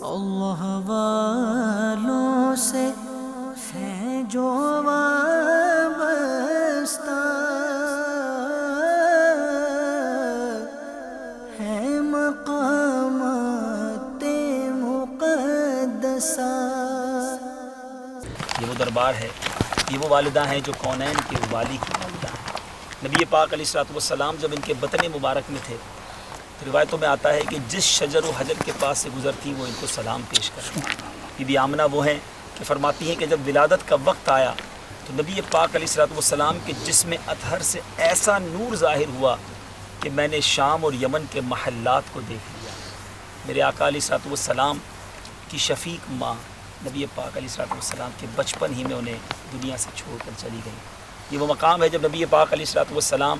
اللہ والوں سے ہے جو وابستہ، ہے مقامات مقدسہ۔ یہ وہ دربار ہے، یہ وہ والدہ ہیں جو کونین کے والی کی والدہ ہیں۔ نبی پاک علیہ الصلوۃ والسلام جب ان کے بطن مبارک میں تھے، روایتوں میں آتا ہے کہ جس شجر و حجر کے پاس سے گزرتی وہ ان کو سلام پیش کرتی۔ بی بی آمنہ وہ ہیں کہ فرماتی ہیں کہ جب ولادت کا وقت آیا تو نبی پاک علیہ الصلوۃ والسلام کے جسم اطہر سے ایسا نور ظاہر ہوا کہ میں نے شام اور یمن کے محلات کو دیکھ لیا۔ میرے آقا علیہ الصلوۃ والسلام کی شفیق ماں نبی پاک علیہ الصلوۃ والسلام کے بچپن ہی میں انہیں دنیا سے چھوڑ کر چلی گئی۔ یہ وہ مقام ہے جب نبی پاک علیہ الصلوۃ والسلام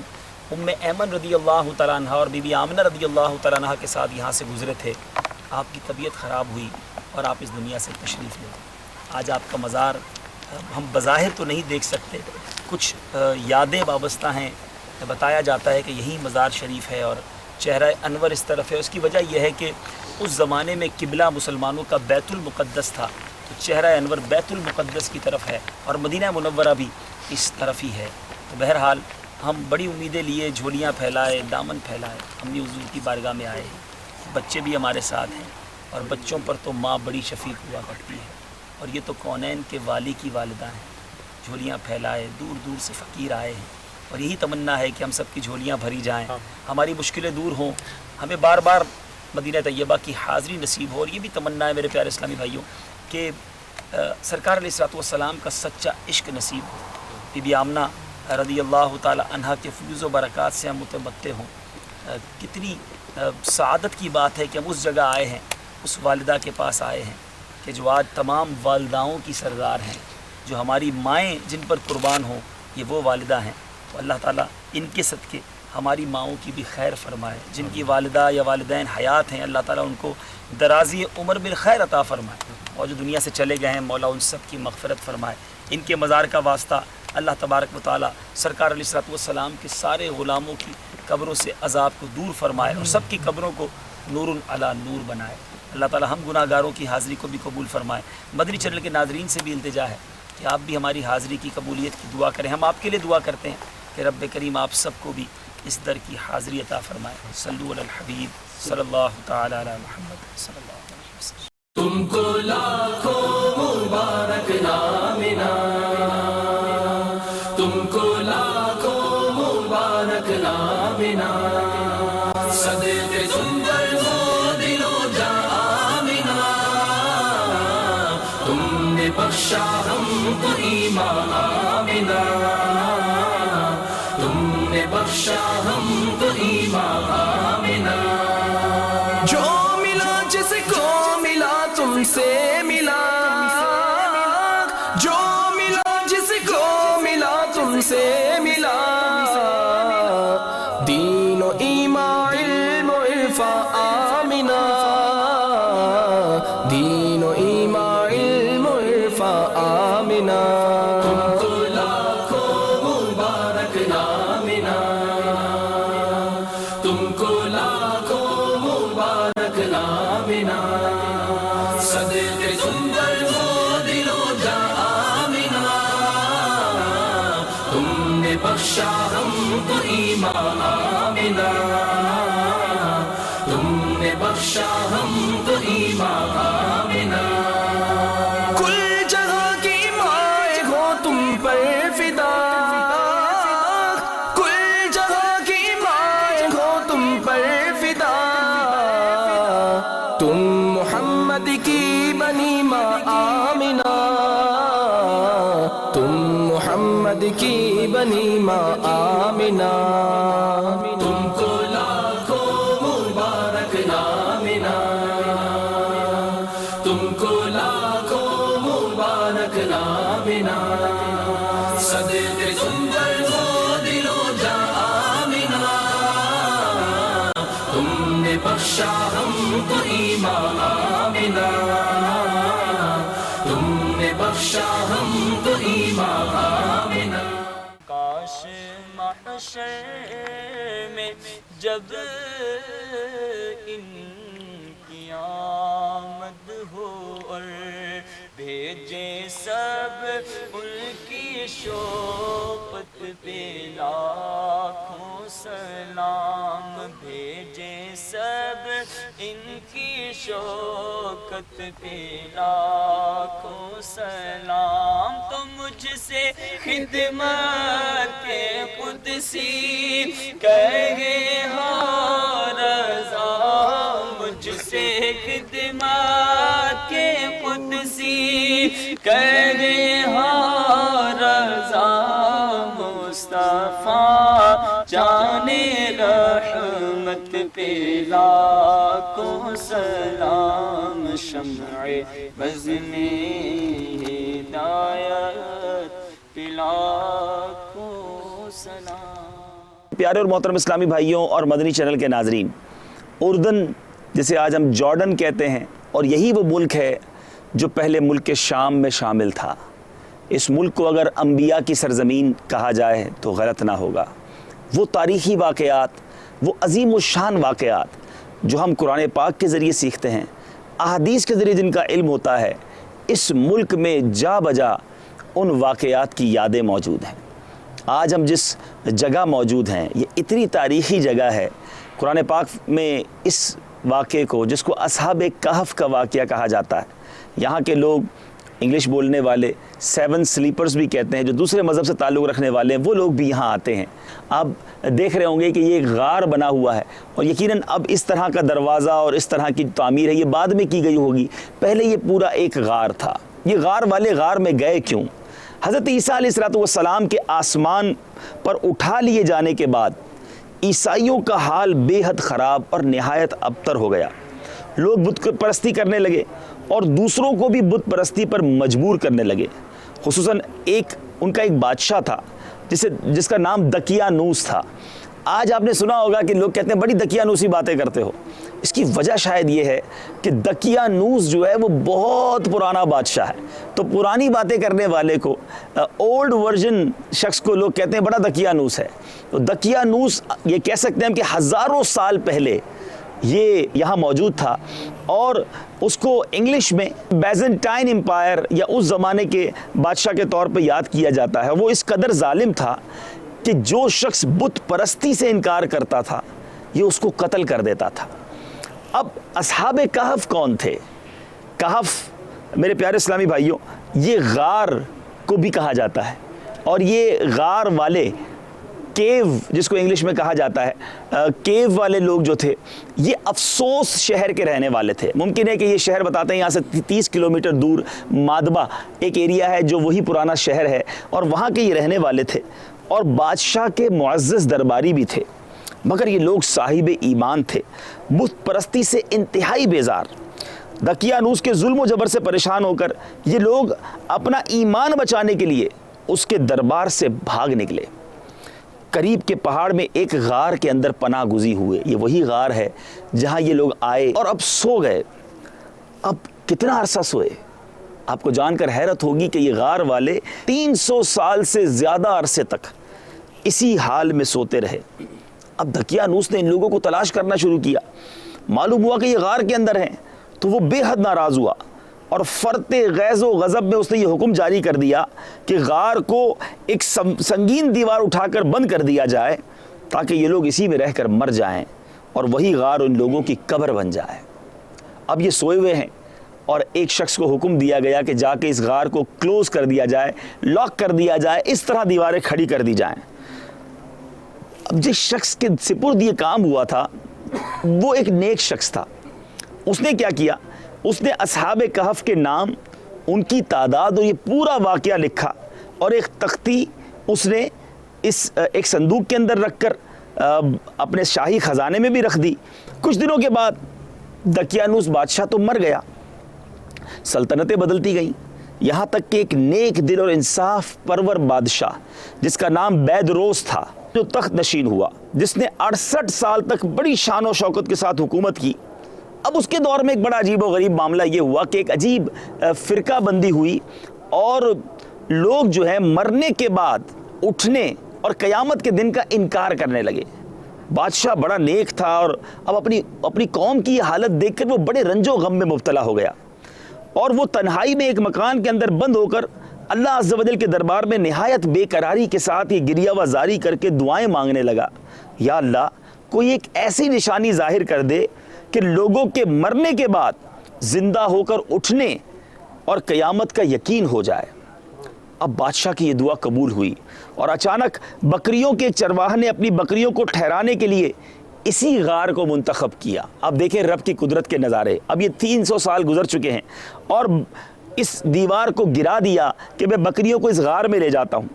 ام ایمن رضی اللہ تعالیٰ عنہ اور بی بی آمنہ رضی اللہ تعالیٰ عنہ کے ساتھ یہاں سے گزرے تھے۔ آپ کی طبیعت خراب ہوئی اور آپ اس دنیا سے تشریف لے گئے۔ آج آپ کا مزار ہم بظاہر تو نہیں دیکھ سکتے، کچھ یادیں وابستہ ہیں۔ بتایا جاتا ہے کہ یہی مزار شریف ہے اور چہرہ انور اس طرف ہے۔ اس کی وجہ یہ ہے کہ اس زمانے میں قبلہ مسلمانوں کا بیت المقدس تھا، تو چہرہ انور بیت المقدس کی طرف ہے اور مدینہ منورہ بھی اس طرف ہی ہے۔ تو بہرحال ہم بڑی امیدیں لیے، جھولیاں پھیلائے، دامن پھیلائے، ہم بھی حضور کی بارگاہ میں آئے۔ بچے بھی ہمارے ساتھ ہیں اور بچوں پر تو ماں بڑی شفیق ہوا کرتی ہے، اور یہ تو کونین کے والی کی والدہ ہیں۔ جھولیاں پھیلائے، دور دور سے فقیر آئے ہیں، اور یہی تمنا ہے کہ ہم سب کی جھولیاں بھری جائیں، ہماری مشکلیں دور ہوں، ہمیں بار بار مدینہ طیبہ کی حاضری نصیب ہو۔ اور یہ بھی تمنا ہے میرے پیارے اسلامی بھائیوں کہ سرکار علیہ الصلوۃ والسلام کا سچا عشق نصیب ہو۔ بی بی آمنہ رضی اللہ تعالی عنہا کے فیوز و برکات سے ہم متمتع ہوں۔ کتنی سعادت کی بات ہے کہ ہم اس جگہ آئے ہیں، اس والدہ کے پاس آئے ہیں کہ جو آج تمام والداؤں کی سردار ہیں، جو ہماری مائیں جن پر قربان ہوں، یہ وہ والدہ ہیں۔ تو اللہ تعالیٰ ان کے صدقے ہماری ماؤں کی بھی خیر فرمائے۔ جن کی والدہ یا والدین حیات ہیں، اللہ تعالیٰ ان کو درازی عمر بالخیر عطا فرمائے، اور جو دنیا سے چلے گئے ہیں مولا ان سب کی مغفرت فرمائے۔ ان کے مزار کا واسطہ اللہ تبارک و تعالیٰ سرکار علیہ الصلوۃ والسلام کے سارے غلاموں کی قبروں سے عذاب کو دور فرمائے اور سب کی قبروں کو نور علی نور بنائے۔ اللہ تعالیٰ ہم گناہ گاروں کی حاضری کو بھی قبول فرمائے۔ مدنی چینل کے ناظرین سے بھی التجا ہے کہ آپ بھی ہماری حاضری کی قبولیت کی دعا کریں۔ ہم آپ کے لیے دعا کرتے ہیں کہ رب کریم آپ سب کو بھی اس در کی حاضری عطا فرمائے۔ صلو علی الحبیب صلی اللہ تعالی علی محمد صلی اللہ علیہ وسلم۔ تم کو لاکھوں مبارک آمنہ، تم کو لاکھوں مبارک آمنہ، صدقے تم پر ہو دل و جاں آمنہ، تم نے بخشا ہم کو ایمان آمنہ، تم نے بخشا ہم کو ایمان آمنہ۔ جو ملا جس کو ملا تم سے ملا، جو ملا جس کو ملا تم سے ملا، دین و ایمان علم و عرفاں آمنہ، دین و ایمان علم و عرفاں آمنہ۔ تم کو لاکھوں مبارک آمنہ، تم کو لاکھوں مبارک آمنہ، صدقے تم پر ہو دل و جاں آمنہ، تم نے بخشا ہم کو ایمان آمنہ، تم نے بخشا ہم کو ایمان آمنہ۔ کل جگہ کی مائیں ہو تم پر فدا، کل جگہ کی مائیں ہو تم پر فدا، تم محمد کی بنی ماں آمنہ، تم محمد کی بنی ماں آمنہ۔ تم کو لاکھوں مبارک آمنہ، تم کو لاکھوں مبارک آمنہ، صدقے تم پر ہو دل و جاں آمنہ، تم نے بخشا ہم کو ایمان آمنہ، تم نے بخشا ہم کو ایمان آمنہ۔ کاش محشر میں جب ان کی آمد سب ان کی شوقت پہ لاکھوں سلام بھیجے سب ان کی شوقت پہ لاکھوں سلام تو مجھ سے خدمت کے قدسی کہے ہاں رضا مجھ سے خدمت کے قدسی کہے ہاں رضا مصطفیٰ جانے رحمت پہ لاکھوں سلام شمع بز میں ہدایت پہ لاکھوں سلام۔ پیارے اور محترم اسلامی بھائیوں اور مدنی چینل کے ناظرین، اردن جسے آج ہم جارڈن کہتے ہیں، اور یہی وہ ملک ہے جو پہلے ملک شام میں شامل تھا۔ اس ملک کو اگر انبیاء کی سرزمین کہا جائے تو غلط نہ ہوگا۔ وہ تاریخی واقعات، وہ عظیم الشان واقعات جو ہم قرآن پاک کے ذریعے سیکھتے ہیں، احادیث کے ذریعے جن کا علم ہوتا ہے، اس ملک میں جا بجا ان واقعات کی یادیں موجود ہیں۔ آج ہم جس جگہ موجود ہیں یہ اتنی تاریخی جگہ ہے، قرآن پاک میں اس واقعے کو، جس کو اصحاب کہف کا واقعہ کہا جاتا ہے، یہاں کے لوگ انگلش بولنے والے 7 سلیپرز بھی کہتے ہیں، جو دوسرے مذہب سے تعلق رکھنے والے ہیں وہ لوگ بھی یہاں آتے ہیں۔ آپ دیکھ رہے ہوں گے کہ یہ ایک غار بنا ہوا ہے، اور یقیناً اب اس طرح کا دروازہ اور اس طرح کی تعمیر ہے یہ بعد میں کی گئی ہوگی، پہلے یہ پورا ایک غار تھا۔ یہ غار والے غار میں گئے کیوں؟ حضرت عیسیٰ علیہ السلام کے آسمان پر اٹھا لیے جانے کے بعد عیسائیوں کا حال بے حد خراب اور نہایت ابتر ہو گیا۔ لوگ بت پرستی کرنے لگے اور دوسروں کو بھی بت پرستی پر مجبور کرنے لگے۔ خصوصاً ان کا ایک بادشاہ تھا جس کا نام دقیانوس تھا۔ آج آپ نے سنا ہوگا کہ لوگ کہتے ہیں بڑی دقیانوسی باتیں کرتے ہو۔ اس کی وجہ شاید یہ ہے کہ دقیانوس جو ہے وہ بہت پرانا بادشاہ ہے، تو پرانی باتیں کرنے والے کو، اولڈ ورژن شخص کو لوگ کہتے ہیں بڑا دقیانوس ہے۔ تو دقیانوس یہ کہہ سکتے ہیں ہم کہ ہزاروں سال پہلے یہ یہاں موجود تھا، اور اس کو انگلش میں بیزنٹائن امپائر یا اس زمانے کے بادشاہ کے طور پہ یاد کیا جاتا ہے۔ وہ اس قدر ظالم تھا کہ جو شخص بت پرستی سے انکار کرتا تھا یہ اس کو قتل کر دیتا تھا۔ اب اصحاب کہف کون تھے؟ کہف میرے پیارے اسلامی بھائیوں یہ غار کو بھی کہا جاتا ہے، اور یہ غار والے، کیو جس کو انگلش میں کہا جاتا ہے، کیو والے لوگ جو تھے یہ افسوس شہر کے رہنے والے تھے۔ ممکن ہے کہ یہ شہر بتاتے ہیں یہاں سے 30 کلومیٹر دور مادبہ ایک ایریا ہے جو وہی پرانا شہر ہے، اور وہاں کے یہ رہنے والے تھے اور بادشاہ کے معزز درباری بھی تھے، مگر یہ لوگ صاحب ایمان تھے، بت پرستی سے انتہائی بیزار۔ دقیانوس کے ظلم و جبر سے پریشان ہو کر یہ لوگ اپنا ایمان بچانے کے لیے اس کے دربار سے بھاگ نکلے۔ قریب کے پہاڑ میں ایک غار کے اندر پناہ گزی ہوئے۔ یہ وہی غار ہے جہاں یہ لوگ آئے اور اب سو گئے۔ اب کتنا عرصہ سوئے؟ آپ کو جان کر حیرت ہوگی کہ یہ غار والے 300 سال سے زیادہ عرصے تک اسی حال میں سوتے رہے۔ اب دقیانوس نے ان لوگوں کو تلاش کرنا شروع کیا، معلوم ہوا کہ یہ غار کے اندر ہیں، تو وہ بے حد ناراض ہوا اور فرط غیظ و غضب میں اس نے یہ حکم جاری کر دیا کہ غار کو ایک سنگین دیوار اٹھا کر بند کر دیا جائے تاکہ یہ لوگ اسی میں رہ کر مر جائیں اور وہی غار ان لوگوں کی قبر بن جائے۔ اب یہ سوئے ہوئے ہیں اور ایک شخص کو حکم دیا گیا کہ جا کے اس غار کو کلوز کر دیا جائے، لاک کر دیا جائے، اس طرح دیواریں کھڑی کر دی جائیں۔ اب جس شخص کے سپرد یہ کام ہوا تھا وہ ایک نیک شخص تھا۔ اس نے کیا کیا؟ اس نے اصحاب کہف کے نام، ان کی تعداد اور یہ پورا واقعہ لکھا، اور ایک تختی اس نے اس ایک صندوق کے اندر رکھ کر اپنے شاہی خزانے میں بھی رکھ دی۔ کچھ دنوں کے بعد دقیانوس بادشاہ تو مر گیا، سلطنتیں بدلتی گئیں، یہاں تک کہ ایک نیک دل اور انصاف پرور بادشاہ جس کا نام بیدروس تھا جو تخت نشین ہوا، جس نے 68 سال تک بڑی شان و شوکت کے ساتھ حکومت کی۔ اب اس کے دور میں ایک بڑا عجیب و غریب معاملہ یہ ہوا کہ ایک عجیب فرقہ بندی ہوئی، اور لوگ جو ہے مرنے کے بعد اٹھنے اور قیامت کے دن کا انکار کرنے لگے۔ بادشاہ بڑا نیک تھا اور اب اپنی قوم کی یہ حالت دیکھ کر وہ بڑے رنج و غم میں مبتلا ہو گیا، اور وہ تنہائی میں ایک مکان کے اندر بند ہو کر اللہ عز و جل کے دربار میں نہایت بے قراری کے ساتھ یہ گریہ وزاری کر کے دعائیں مانگنے لگا، یا اللہ کوئی ایک ایسی نشانی ظاہر کر دے کہ لوگوں کے مرنے کے بعد زندہ ہو کر اٹھنے اور قیامت کا یقین ہو جائے۔ اب بادشاہ کی یہ دعا قبول ہوئی اور اچانک بکریوں کے چرواہے نے اپنی بکریوں کو ٹھہرانے کے لیے اسی غار کو منتخب کیا۔ اب دیکھیں رب کی قدرت کے نظارے، اب یہ 300 سال گزر چکے ہیں اور اس دیوار کو گرا دیا کہ میں بکریوں کو اس غار میں لے جاتا ہوں۔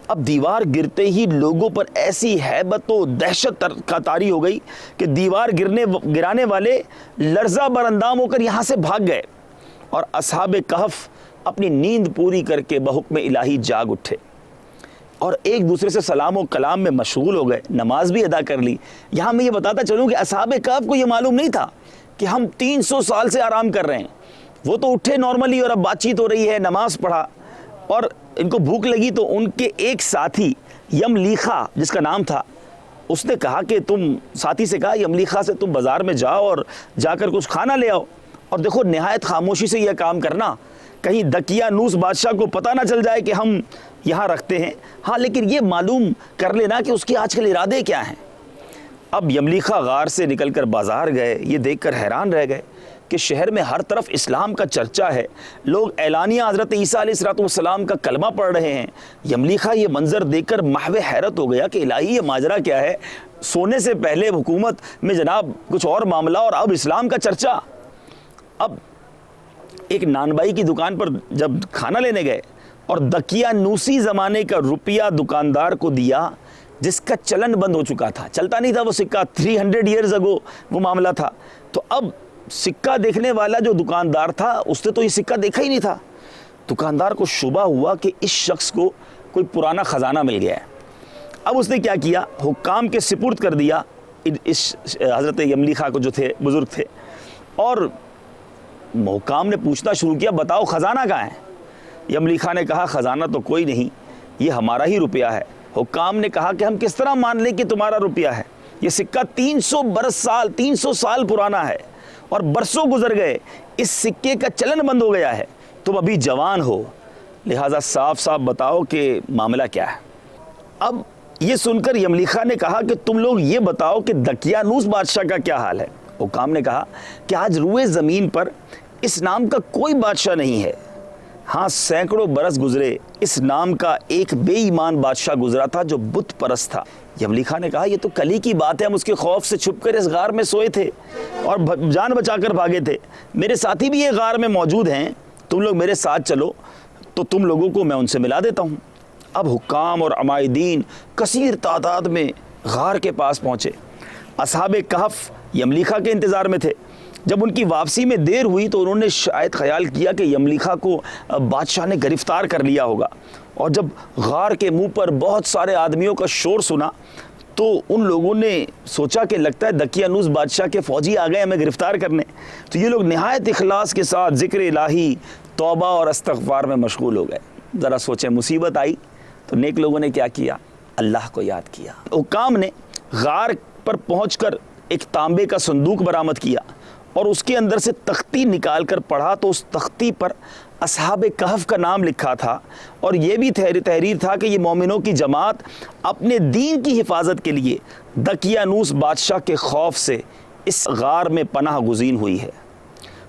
اب دیوار گرتے ہی لوگوں پر ایسی ہیبت و دہشت کا طاری ہو گئی کہ دیوار گرانے والے لرزہ بر اندام ہو کر یہاں سے بھاگ گئے، اور اصحاب کہف اپنی نیند پوری کر کے بحکم الہی جاگ اٹھے اور ایک دوسرے سے سلام و کلام میں مشغول ہو گئے، نماز بھی ادا کر لی۔ یہاں میں یہ بتاتا چلوں کہ اصحاب کہف کو یہ معلوم نہیں تھا کہ ہم 300 سال سے آرام کر رہے ہیں۔ وہ تو اٹھے نارملی اور اب بات چیت ہو رہی ہے، نماز پڑھا اور ان کو بھوک لگی تو ان کے ایک ساتھی یملیخا جس کا نام تھا، اس نے کہا کہ ساتھی سے کہا یملیخا سے تم بازار میں جاؤ اور جا کر کچھ کھانا لے آؤ، اور دیکھو نہایت خاموشی سے یہ کام کرنا، کہیں دقیانوس بادشاہ کو پتہ نہ چل جائے کہ ہم یہاں رکھتے ہیں، ہاں لیکن یہ معلوم کر لینا کہ اس کے آج کل ارادے کیا ہیں۔ اب یملیخا غار سے نکل کر بازار گئے، یہ دیکھ کر حیران رہ گئے کہ شہر میں ہر طرف اسلام کا چرچا ہے، لوگ اعلانیہ حضرت عیسیٰ علیہ السلام کا کلمہ پڑھ رہے ہیں۔ یملیخا یہ منظر دیکھ کر محو حیرت ہو گیا کہ الہی یہ ماجرا کیا ہے، سونے سے پہلے حکومت میں جناب کچھ اور معاملہ اور اب اسلام کا چرچا۔ اب ایک نانبائی کی دکان پر جب کھانا لینے گئے اور دقیانوسی زمانے کا روپیہ دکاندار کو دیا جس کا چلن بند ہو چکا تھا، چلتا نہیں تھا وہ سکہ، 300 ایئرز اگو وہ معاملہ تھا، تو اب سکہ دیکھنے والا جو دکاندار تھا اس نے تو یہ سکہ دیکھا ہی نہیں تھا۔ دکاندار کو شبہ ہوا کہ اس شخص کو کوئی پرانا خزانہ مل گیا ہے۔ اب اس نے کیا کیا، حکام کے سپرد کر دیا اس حضرت یملیخا کو جو تھے بزرگ تھے، اور حکام نے پوچھنا شروع کیا بتاؤ خزانہ کہاں ہے؟ یملیخا نے کہا خزانہ تو کوئی نہیں، یہ ہمارا ہی روپیہ ہے۔ حکام نے کہا کہ ہم کس طرح مان لیں کہ تمہارا روپیہ ہے؟ یہ سکہ 300 سال پرانا ہے اور برسوں گزر گئے، اس سکے کا چلن بند ہو گیا ہے، تم ابھی جوان ہو، لہٰذا صاف صاف بتاؤ کہ معاملہ کیا ہے۔ اب یہ سن کر یملیخا نے کہا کہ تم لوگ یہ بتاؤ کہ دقیانوس بادشاہ کا کیا حال ہے؟ حکام نے کہا کہ آج روئے زمین پر اس نام کا کوئی بادشاہ نہیں ہے، ہاں سینکڑوں برس گزرے اس نام کا ایک بے ایمان بادشاہ گزرا تھا جو بت پرست تھا۔ یملیخا نے کہا یہ تو کل ہی کی بات ہے، ہم اس کے خوف سے چھپ کر اس غار میں سوئے تھے اور جان بچا کر بھاگے تھے، میرے ساتھی بھی یہ غار میں موجود ہیں، تم لوگ میرے ساتھ چلو تو تم لوگوں کو میں ان سے ملا دیتا ہوں۔ اب حکام اور عمائدین کثیر تعداد میں غار کے پاس پہنچے، اصحاب کہف یملیخا کے انتظار میں تھے۔ جب ان کی واپسی میں دیر ہوئی تو انہوں نے شاید خیال کیا کہ یملیخا کو بادشاہ نے گرفتار کر لیا ہوگا، اور جب غار کے منہ پر بہت سارے آدمیوں کا شور سنا تو ان لوگوں نے سوچا کہ لگتا ہے دقیانوس بادشاہ کے فوجی آ گئے ہمیں گرفتار کرنے، تو یہ لوگ نہایت اخلاص کے ساتھ ذکر الہی، توبہ اور استغفار میں مشغول ہو گئے۔ ذرا سوچیں، مصیبت آئی تو نیک لوگوں نے کیا کیا؟ اللہ کو یاد کیا۔ حکام نے غار پر پہنچ کر ایک تانبے کا صندوق برآمد کیا اور اس کے اندر سے تختی نکال کر پڑھا تو اس تختی پر اصحاب کہف کا نام لکھا تھا، اور یہ بھی تحریر تھا کہ یہ مومنوں کی جماعت اپنے دین کی حفاظت کے لیے دقیانوس بادشاہ کے خوف سے اس غار میں پناہ گزین ہوئی ہے۔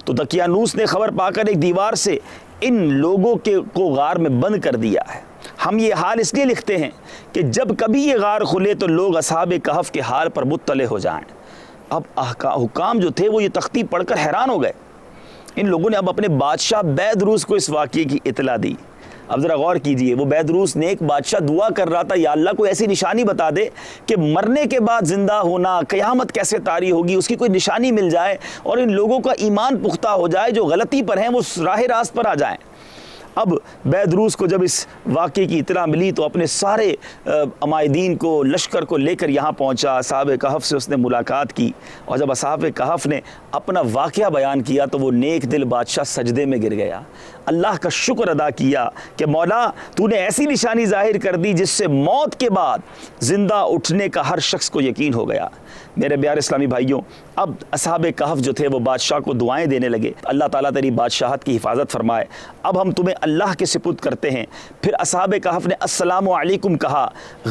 تو دقیانوس نے خبر پا کر ایک دیوار سے ان لوگوں کو غار میں بند کر دیا ہے۔ ہم یہ حال اس لیے لکھتے ہیں کہ جب کبھی یہ غار کھلے تو لوگ اصحاب کہف کے حال پر مطلع ہو جائیں۔ اب حکام جو تھے وہ یہ تختی پڑھ کر حیران ہو گئے۔ ان لوگوں نے اب اپنے بادشاہ بیدروس کو اس واقعے کی اطلاع دی۔ اب ذرا غور کیجئے، وہ بیدروس نے ایک بادشاہ دعا کر رہا تھا یا اللہ کوئی ایسی نشانی بتا دے کہ مرنے کے بعد زندہ ہونا، قیامت کیسے طاری ہوگی، اس کی کوئی نشانی مل جائے اور ان لوگوں کا ایمان پختہ ہو جائے، جو غلطی پر ہیں وہ راہ راست پر آ جائیں۔ اب بیدروس کو جب اس واقعے کی اطلاع ملی تو اپنے سارے عمائدین کو، لشکر کو لے کر یہاں پہنچا، اصحاب کہف سے اس نے ملاقات کی، اور جب اصحاب کہف نے اپنا واقعہ بیان کیا تو وہ نیک دل بادشاہ سجدے میں گر گیا، اللہ کا شکر ادا کیا کہ مولا تو نے ایسی نشانی ظاہر کر دی جس سے موت کے بعد زندہ اٹھنے کا ہر شخص کو یقین ہو گیا۔ میرے پیارے اسلامی بھائیوں، اب اصحاب کہف جو تھے وہ بادشاہ کو دعائیں دینے لگے، اللہ تعالیٰ تیری بادشاہت کی حفاظت فرمائے، اب ہم تمہیں اللہ کے سپرد کرتے ہیں۔ پھر اصحاب کہف نے السلام علیکم کہا،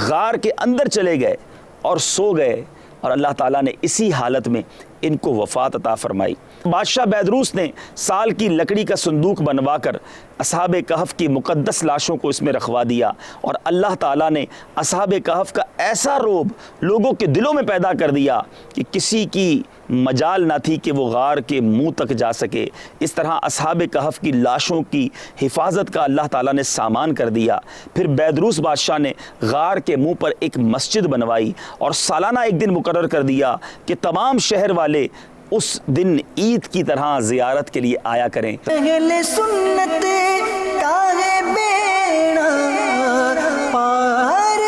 غار کے اندر چلے گئے اور سو گئے، اور اللہ تعالیٰ نے اسی حالت میں ان کو وفات عطا فرمائی۔ بادشاہ بیدروس نے سال کی لکڑی کا صندوق بنوا کر اصحاب کہف کی مقدس لاشوں کو اس میں رکھوا دیا، اور اللہ تعالیٰ نے اصحاب کہف کا ایسا رعب لوگوں کے دلوں میں پیدا کر دیا کہ کسی کی مجال نہ تھی کہ وہ غار کے منہ تک جا سکے۔ اس طرح اصحاب کہف کی لاشوں کی حفاظت کا اللہ تعالیٰ نے سامان کر دیا۔ پھر بیدروس بادشاہ نے غار کے منہ پر ایک مسجد بنوائی اور سالانہ ایک دن مقرر کر دیا کہ تمام شہر والے اس دن عید کی طرح زیارت کے لیے آیا کریں۔ اہل سنت تاہے بیڑا پار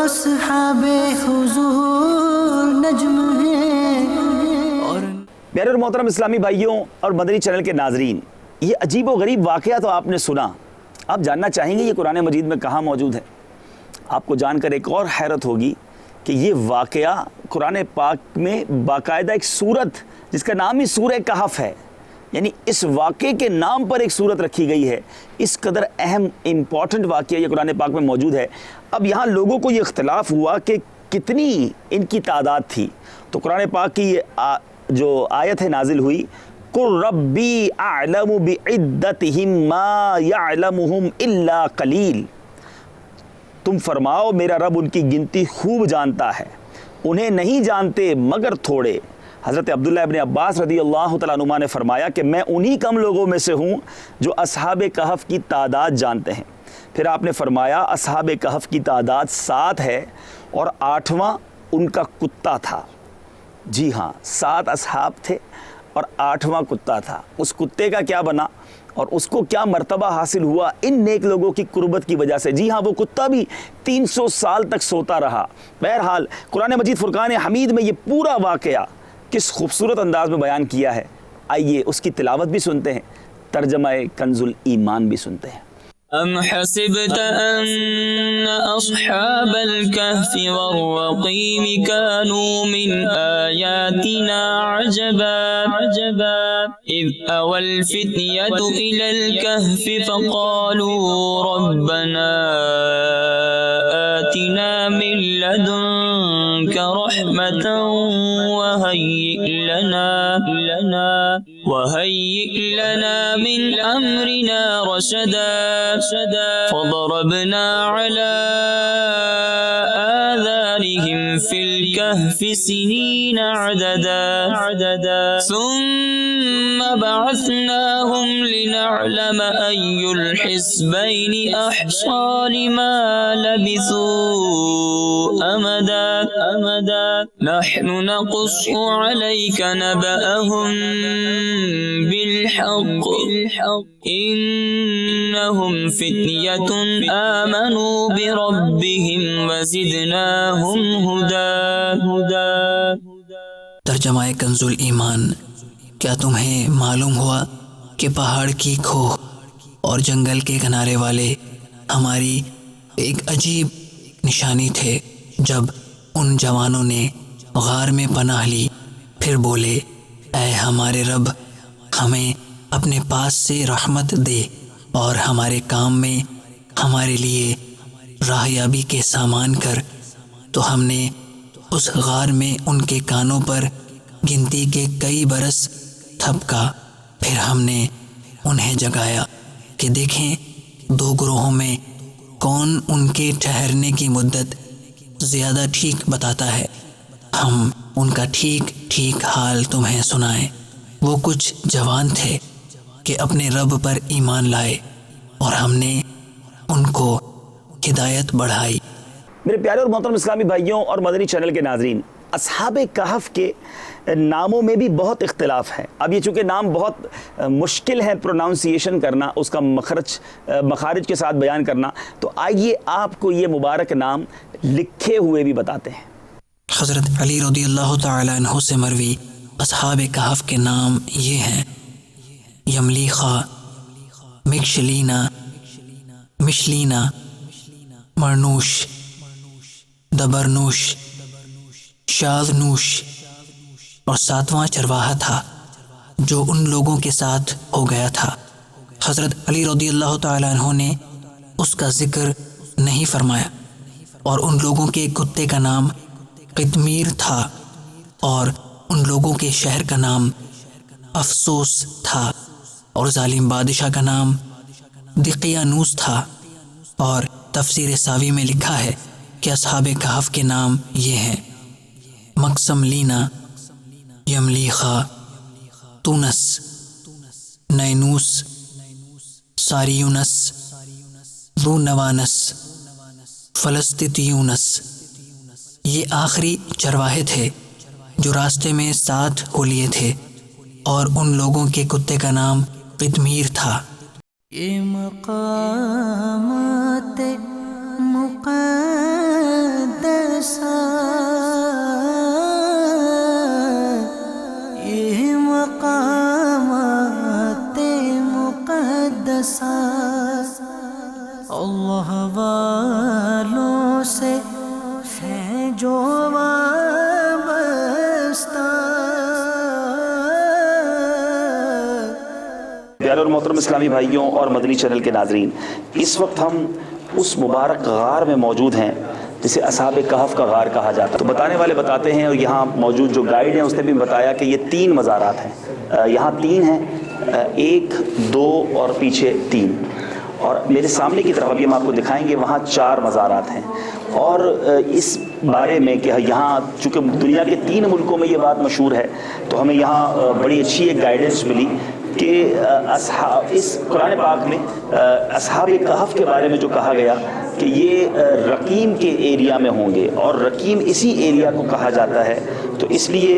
اصحاب حضور نجم ہے۔ اور پیارے اور محترم اسلامی بھائیوں اور مدنی چینل کے ناظرین، یہ عجیب و غریب واقعہ تو آپ نے سنا، آپ جاننا چاہیں گے یہ قرآن مجید میں کہاں موجود ہے؟ آپ کو جان کر ایک اور حیرت ہوگی کہ یہ واقعہ قرآن پاک میں باقاعدہ ایک سورت جس کا نام ہی سورہ کہف ہے، یعنی اس واقعے کے نام پر ایک سورت رکھی گئی ہے۔ اس قدر اہم امپورٹنٹ واقعہ یہ قرآن پاک میں موجود ہے۔ اب یہاں لوگوں کو یہ اختلاف ہوا کہ کتنی ان کی تعداد تھی، تو قرآن پاک کی یہ جو آیت ہے نازل ہوئی، قُلْ رَبِّي أَعْلَمُ بِعِدَّتِهِمْ مَا يَعْلَمُهُمْ إِلَّا قَلِيلٌ، تم فرماؤ میرا رب ان کی گنتی خوب جانتا ہے، انہیں نہیں جانتے مگر تھوڑے۔ حضرت عبداللہ ابن عباس رضی اللہ تعالیٰ عنہما نے فرمایا کہ میں انہی کم لوگوں میں سے ہوں جو اصحاب کہف کی تعداد جانتے ہیں۔ پھر آپ نے فرمایا اصحاب کہف کی تعداد 7 ہے اور 8واں ان کا کتا تھا۔ جی ہاں، 7 اصحاب تھے اور 8واں کتا تھا۔ اس کتے کا کیا بنا اور اس کو کیا مرتبہ حاصل ہوا ان نیک لوگوں کی قربت کی وجہ سے؟ جی ہاں، وہ کتا بھی 300 سال تک سوتا رہا۔ بہرحال قرآن مجید فرقان حمید میں یہ پورا واقعہ کس خوبصورت انداز میں بیان کیا ہے، آئیے اس کی تلاوت بھی سنتے ہیں، ترجمہ کنز الایمان بھی سنتے ہیں۔ أم حسبت أن أصحاب الكهف والرقيم كانوا من آياتنا عجبا إذ أوى الفتية إلى الكهف فقالوا ربنا آتنا من لدنك رحمة وهيئ لنا من أمرنا رشدا فضربنا على آذانهم في الكهف سنين عددا ثم بعثناهم لنعلم أي الحزبين أحصى لما لبثوا أمدا نحن نقص عليك نبأهم بالحق إنهم فتية آمنوا بربهم وزدناهم هدى۔ ترجمہ کنز الایمان۔ کیا تمہیں معلوم ہوا کہ پہاڑ کی کھوہ اور جنگل کے کنارے والے ہماری ایک عجیب نشانی تھے؟ جب ان جوانوں نے غار میں پناہ لی پھر بولے، اے ہمارے رب، ہمیں اپنے پاس سے رحمت دے اور ہمارے کام میں ہمارے لیے راہیابی کے سامان کر۔ تو ہم نے اس غار میں ان کے کانوں پر گنتی کے کئی برس تھپکا، پھر ہم نے انہیں جگایا کہ دیکھیں 2 گروہوں میں کون ان کے ٹھہرنے کی مدت زیادہ ٹھیک بتاتا ہے، ہم ان کا ٹھیک حال تمہیں سنائیں۔ وہ کچھ جوان تھے کہ اپنے رب پر ایمان لائے اور ہم نے ان کو ہدایت بڑھائی۔ میرے پیارے اور محترم اسلامی بھائیوں اور مدنی چینل کے ناظرین، اصحاب کہف کے ناموں میں بھی بہت اختلاف ہے۔ اب یہ چونکہ نام بہت مشکل ہے پروناؤنسیشن کرنا، اس کا مخارج کے ساتھ بیان کرنا، تو آئیے آپ کو یہ مبارک نام لکھے ہوئے بھی بتاتے ہیں۔ حضرت علی رضی اللہ تعالی عنہ سے مروی اصحاب کہف کے نام یہ ہیں: یملیخا، مکشلینا، مشلینا، مرنوش، دبرنوش، شاذنوش، اور 7واں چرواہا تھا جو ان لوگوں کے ساتھ ہو گیا تھا۔ حضرت علی رضی اللہ تعالیٰ عنہ نے اس کا ذکر نہیں فرمایا، اور ان لوگوں کے کتے کا نام قطمیر تھا، اور ان لوگوں کے شہر کا نام افسوس تھا، اور ظالم بادشاہ کا نام دقیانوس تھا۔ اور تفسیر ساوی میں لکھا ہے کہ اصحاب کہف کے نام یہ ہیں: مقسم لینا، یملیخا، تونس، نینوس، ساریونس، ذو نوانس، فلسطیونس۔ یہ آخری چرواہے تھے جو راستے میں ساتھ ہو لیے تھے، اور ان لوگوں کے کتے کا نام قطمیر تھا۔ یہ مقامات مقدسہ، یہ مقامات مقدسہ اللہ والوں سے ہیں جو وابستہ۔ پیارے اور محترم اسلامی بھائیوں اور مدنی چینل کے ناظرین، اس وقت ہم اس مبارک غار میں موجود ہیں جسے اصحاب کہف کا غار کہا جاتا ہے۔ تو بتانے والے بتاتے ہیں، اور یہاں موجود جو گائیڈ ہیں اس نے بھی بتایا کہ یہ 3 مزارات ہیں۔ یہاں 3 ہیں، 1، 2 اور پیچھے 3، اور میرے سامنے کی طرف ابھی ہم آپ کو دکھائیں گے وہاں 4 مزارات ہیں۔ اور اس بارے میں کہ یہاں چونکہ دنیا کے 3 ملکوں میں یہ بات مشہور ہے، تو ہمیں یہاں بڑی اچھی ایک گائیڈنس ملی کہ اس قرآن پاک میں اصحاب کہف کے بارے میں جو کہا گیا کہ یہ رقیم کے ایریا میں ہوں گے، اور رقیم اسی ایریا کو کہا جاتا ہے، تو اس لیے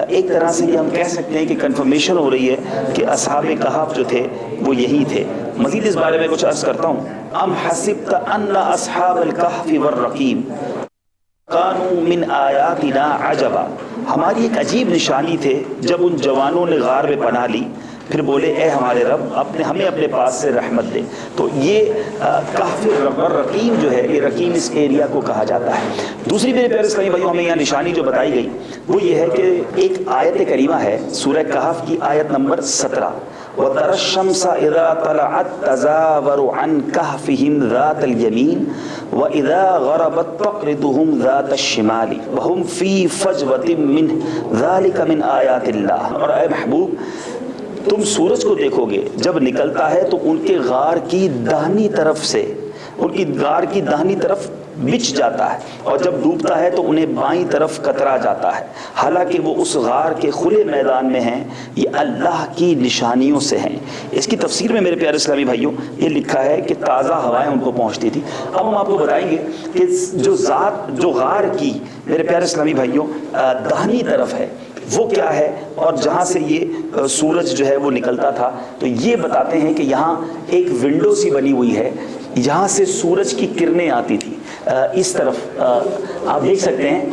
ایک طرح سے یہ ہم کہہ سکتے ہیں کہ کنفرمیشن ہو رہی ہے کہ اصحاب کہف جو تھے وہ یہی تھے۔ مزید اس بارے میں کچھ عرض کرتا ہوں۔ ام حسبت ان اصحاب الکہف والرقیم کانوا من آیاتنا عجبا، ہماری ایک عجیب نشانی تھے جب ان جوانوں نے غار میں پناہ لی، پھر بولے اے ہمارے رب ہمیں اپنے پاس سے رحمت دے۔ تو یہ کہف رقیم جو ہے، یہ رقیم اس ایریا کو کہا جاتا ہے۔ دوسری میرے پیارے اسلامی بھائیوں ہمیں یہاں نشانی جو بتائی گئی وہ یہ ہے کہ ایک آیت کریمہ ہے سورہ کہف کی آیت نمبر 17، وَتَرَى الشَّمْسَ إِذَا طَلَعَتْ تَزَاوَرُ عَنْ كَهْفِهِمْ ذَاتَ الْيَمِينِ وَإِذَا غَرَبَتْ تَقْرِضُهُمْ ذَاتَ الشِّمَالِ وَهُمْ فِي فَجْوَةٍ مِّنْهُ ذَلِكَ مِنْ آيَاتِ اللَّهِ۔ اور اے محبوب، تم سورج کو دیکھو گے جب نکلتا ہے تو ان کے غار کی داہنی طرف سے، ان کی غار کی داہنی طرف بچھ جاتا ہے، اور جب ڈوبتا ہے تو انہیں بائیں طرف کترا جاتا ہے، حالانکہ وہ اس غار کے کھلے میدان میں ہیں، یہ اللہ کی نشانیوں سے ہیں۔ اس کی تفسیر میں میرے پیارے اسلامی بھائیوں یہ لکھا ہے کہ تازہ ہوائیں ان کو پہنچتی تھی۔ اب ہم آپ کو بتائیں گے کہ جو غار کی میرے پیارے اسلامی بھائیوں داہنی طرف ہے وہ کیا ہے، اور جہاں سے یہ سورج جو ہے وہ نکلتا تھا، تو یہ بتاتے ہیں کہ یہاں ایک ونڈو سی بنی ہوئی ہے، یہاں سے سورج کی کرنیں آتی تھی۔ اس طرف آپ دیکھ سکتے ہیں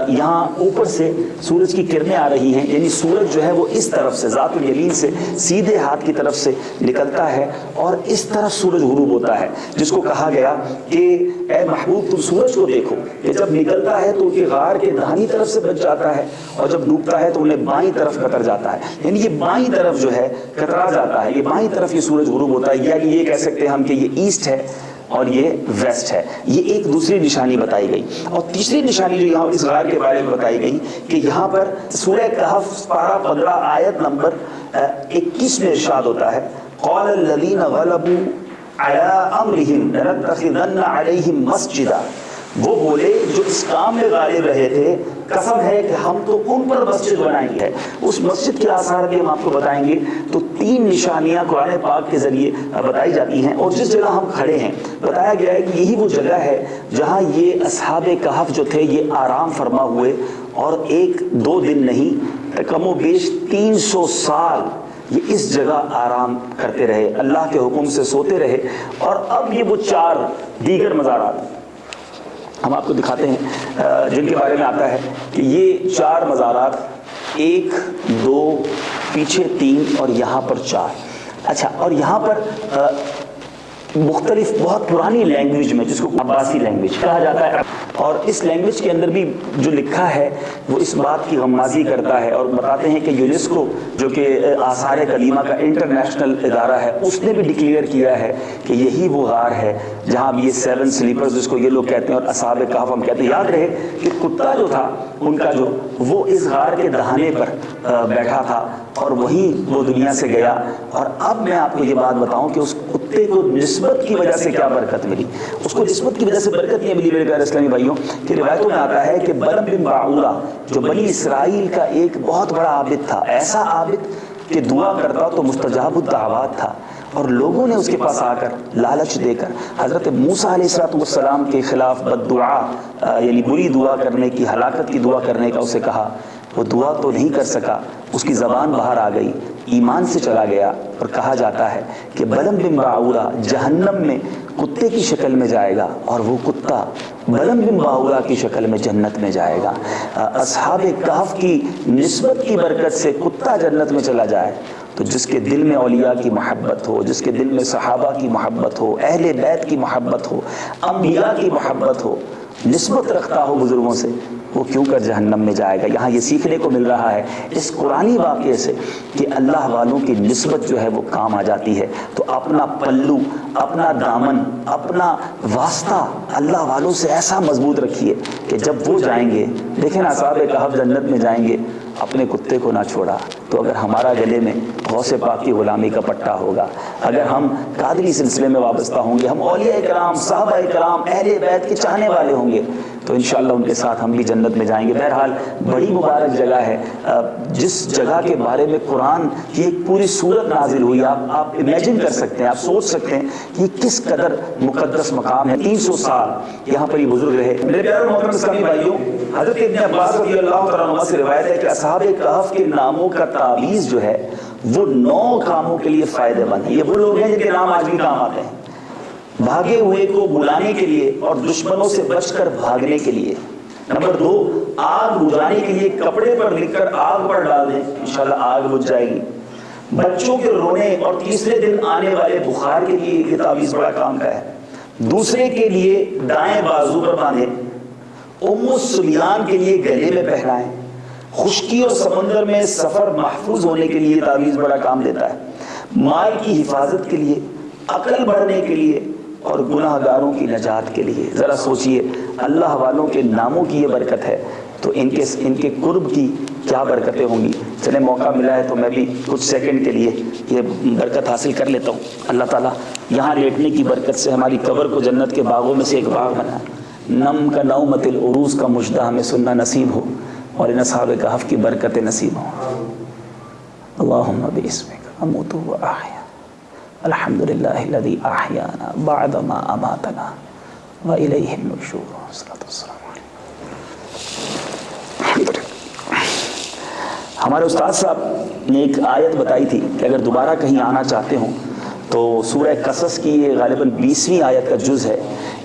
یہاں اوپر سے سورج کی کرنیں آ رہی ہیں، یعنی سورج جو ہے وہ اس طرف سے ذات الیمین سے سیدھے ہاتھ کی طرف سے نکلتا ہے، اور اس طرف سورج غروب ہوتا ہے، جس کو کہا گیا کہ اے محبوب تم سورج کو دیکھو کہ جب نکلتا ہے تو ان کے غار کے داہنی طرف سے بچ جاتا ہے، اور جب ڈوبتا ہے تو انہیں بائیں طرف کتر جاتا ہے، یعنی یہ بائیں طرف جو ہے کترا جاتا ہے، یہ بائیں طرف یہ سورج غروب ہوتا ہے، یعنی یہ کہہ سکتے ہیں ہم کہ یہ ایسٹ ہے اور یہ ویسٹ ہے۔ یہ ایک دوسری نشانی بتائی گئی۔ اور تیسری نشانی جو یہاں اس غار کے بارے میں بتائی گئی کہ یہاں پر سورہ کہف پارہ 15 آیت نمبر 21 میں ارشاد ہوتا ہے، قال الذین غلبوا علی امرہم لنتخذن علیہم مسجدا، وہ بولے جو اس کام میں غالب رہے تھے، قسم ہے کہ ہم تو ان پر مسجد بنائیں گے۔ اس مسجد کے آثار بھی ہم آپ کو بتائیں گے۔ تو 3 نشانیاں قرآن پاک کے ذریعے بتائی جاتی ہیں، اور جس جگہ ہم کھڑے ہیں بتایا گیا ہے کہ یہی وہ جگہ ہے جہاں یہ اصحاب کہف جو تھے یہ آرام فرما ہوئے، اور 1-2 دن نہیں، کم و بیش 300 سال یہ اس جگہ آرام کرتے رہے، اللہ کے حکم سے سوتے رہے۔ اور اب یہ وہ 4 دیگر مزارات ہم آپ کو دکھاتے ہیں جن کے بارے میں آتا ہے کہ یہ 4 مزارات، 1، 2، پیچھے 3 اور یہاں پر 4، اچھا، اور یہاں پر مختلف بہت پرانی لینگویج میں جس کو عباسی لینگویج کہا جاتا ہے، اور اس لینگویج کے اندر بھی جو لکھا ہے وہ اس بات کی غمازی کرتا ہے، اور بتاتے ہیں کہ یونیسکو جو کہ آثار قدیمہ کا انٹرنیشنل ادارہ ہے، اس نے بھی ڈکلیئر کیا ہے کہ یہی وہ غار ہے جہاں یہ 7 سلیپرز جس کو یہ لوگ کہتے ہیں اور اصحاب کہف ہم کہتے ہیں۔ یاد رہے کہ کتا جو تھا ان کا جو وہ اس غار کے دہانے پر بیٹھا تھا اور وہیں وہ دنیا سے گیا۔ اور اب میں آپ کو یہ بات بتاؤں کہ اس کتے کو نسبت کی وجہ سے کیا برکت ملی۔ اس کو نسبت کی وجہ سے برکت یہ ملی میرے پیارے اسلامی بھائیوں کہ روایتوں میں آتا ہے کہ بلم بن باعورہ جو بنی اسرائیل کا ایک بہت بڑا عابد تھا، ایسا عابد کہ دعا کرتا تو مستجاب الدعوات تھا، اور لوگوں نے اس کے پاس آ کر لالچ دے کر حضرت موسیٰ علیہ السلام کے خلاف بد دعا یعنی بری دعا کرنے کی، ہلاکت کی دعا کرنے کا اسے کہا۔ وہ دعا تو نہیں کر سکا، اس کی زبان باہر آ گئی، ایمان سے چلا گیا، اور کہا جاتا ہے کہ بلم بن باعورہ جہنم میں کتے کی شکل میں جائے گا اور وہ کتا بلم بن باعورہ کی شکل میں جنت میں جائے گا۔ اصحاب کہف کی نسبت کی برکت سے کتا جنت میں چلا جائے تو جس کے دل میں اولیاء کی محبت ہو، جس کے دل میں صحابہ کی محبت ہو، اہل بیت کی محبت ہو، انبیاء کی محبت ہو، نسبت رکھتا ہو بزرگوں سے، وہ کیوں کر جہنم میں جائے گا۔ یہاں یہ سیکھنے کو مل رہا ہے اس قرآنی واقعے سے کہ اللہ والوں کی نسبت جو ہے وہ کام آ جاتی ہے۔ تو اپنا پلو، اپنا دامن، اپنا واسطہ اللہ والوں سے ایسا مضبوط رکھیے کہ جب وہ جائیں گے، دیکھیں نا اصحاب کہف جنت میں جائیں گے، اپنے کتے کو نہ چھوڑا، تو اگر ہمارا گلے میں غوث پاک کی غلامی کا پٹا ہوگا، اگر ہم قادری سلسلے میں وابستہ ہوں گے، ہم اولیاء کرام، صحابہ کرام، اہل بیت کے چاہنے والے ہوں گے، تو انشاءاللہ ان کے ساتھ ہم بھی جنت میں جائیں گے۔ بہرحال بڑی مبارک جگہ ہے، جس جگہ کے بارے میں قرآن کی ایک پوری سورت نازل ہوئی، آپ امیجن کر سکتے ہیں، آپ سوچ سکتے ہیں کہ یہ کس قدر مقدس مقام ہے۔ 300 سال یہاں پر یہ بزرگ رہے۔ میرے پیارے محترم اسلامی بھائیوں، حضرت ابن عباس رضی اللہ تعالیٰ عنہ سے روایت ہے کہ اصحاب کہف کے ناموں کا تعویذ جو ہے وہ 9 کاموں کے لیے فائدہ مند ہے۔ یہ وہ لوگ ہیں جن کے نام آج بھی کام آتے ہیں، بھاگے ہوئے کو بلانے کے لیے اور دشمنوں سے بچ کر بھاگنے کے لیے۔ نمبر 2، آگ بجھانے کے لیے کپڑے پر لکھ کر آگ پر ڈال دیں، انشاءاللہ آگ بجھ جائے گی۔ بچوں کے رونے اور تیسرے دن آنے والے بخار کے لیے یہ تعویذ بڑا کام کا ہے۔ دوسرے کے لیے دائیں بازو پر باندھیں، ام السبیان کے لیے گلے میں پہنائیں۔ خشکی اور سمندر میں سفر محفوظ ہونے کے لیے تعویذ بڑا کام دیتا ہے۔ مال کی حفاظت کے لیے، عقل بڑھنے کے لیے اور گناہ گاروں کی نجات کے لیے۔ ذرا سوچئے اللہ والوں کے ناموں کی یہ برکت ہے تو ان کے قرب کی کیا برکتیں ہوں گی۔ چلیں موقع ملا ہے تو میں بھی کچھ سیکنڈ کے لیے یہ برکت حاصل کر لیتا ہوں۔ اللہ تعالیٰ یہاں لیٹنے کی برکت سے ہماری قبر کو جنت کے باغوں میں سے ایک باغ بنا، نم کا نومت العروس کا مژدہ ہمیں سننا نصیب ہو، اور ان اصحاب کہف کی برکتیں نصیب ہوں۔ اللہم باسمک اموت و احیا، الحمدللہ الذی احیانا بعد ما اماتنا و الیہ النشور۔ صلاۃ والسلام علیہ۔ ہمارے استاد صاحب نے ایک آیت بتائی تھی کہ اگر دوبارہ کہیں آنا چاہتے ہوں تو سورہ قصص کی یہ غالباً 20ویں آیت کا جز ہے،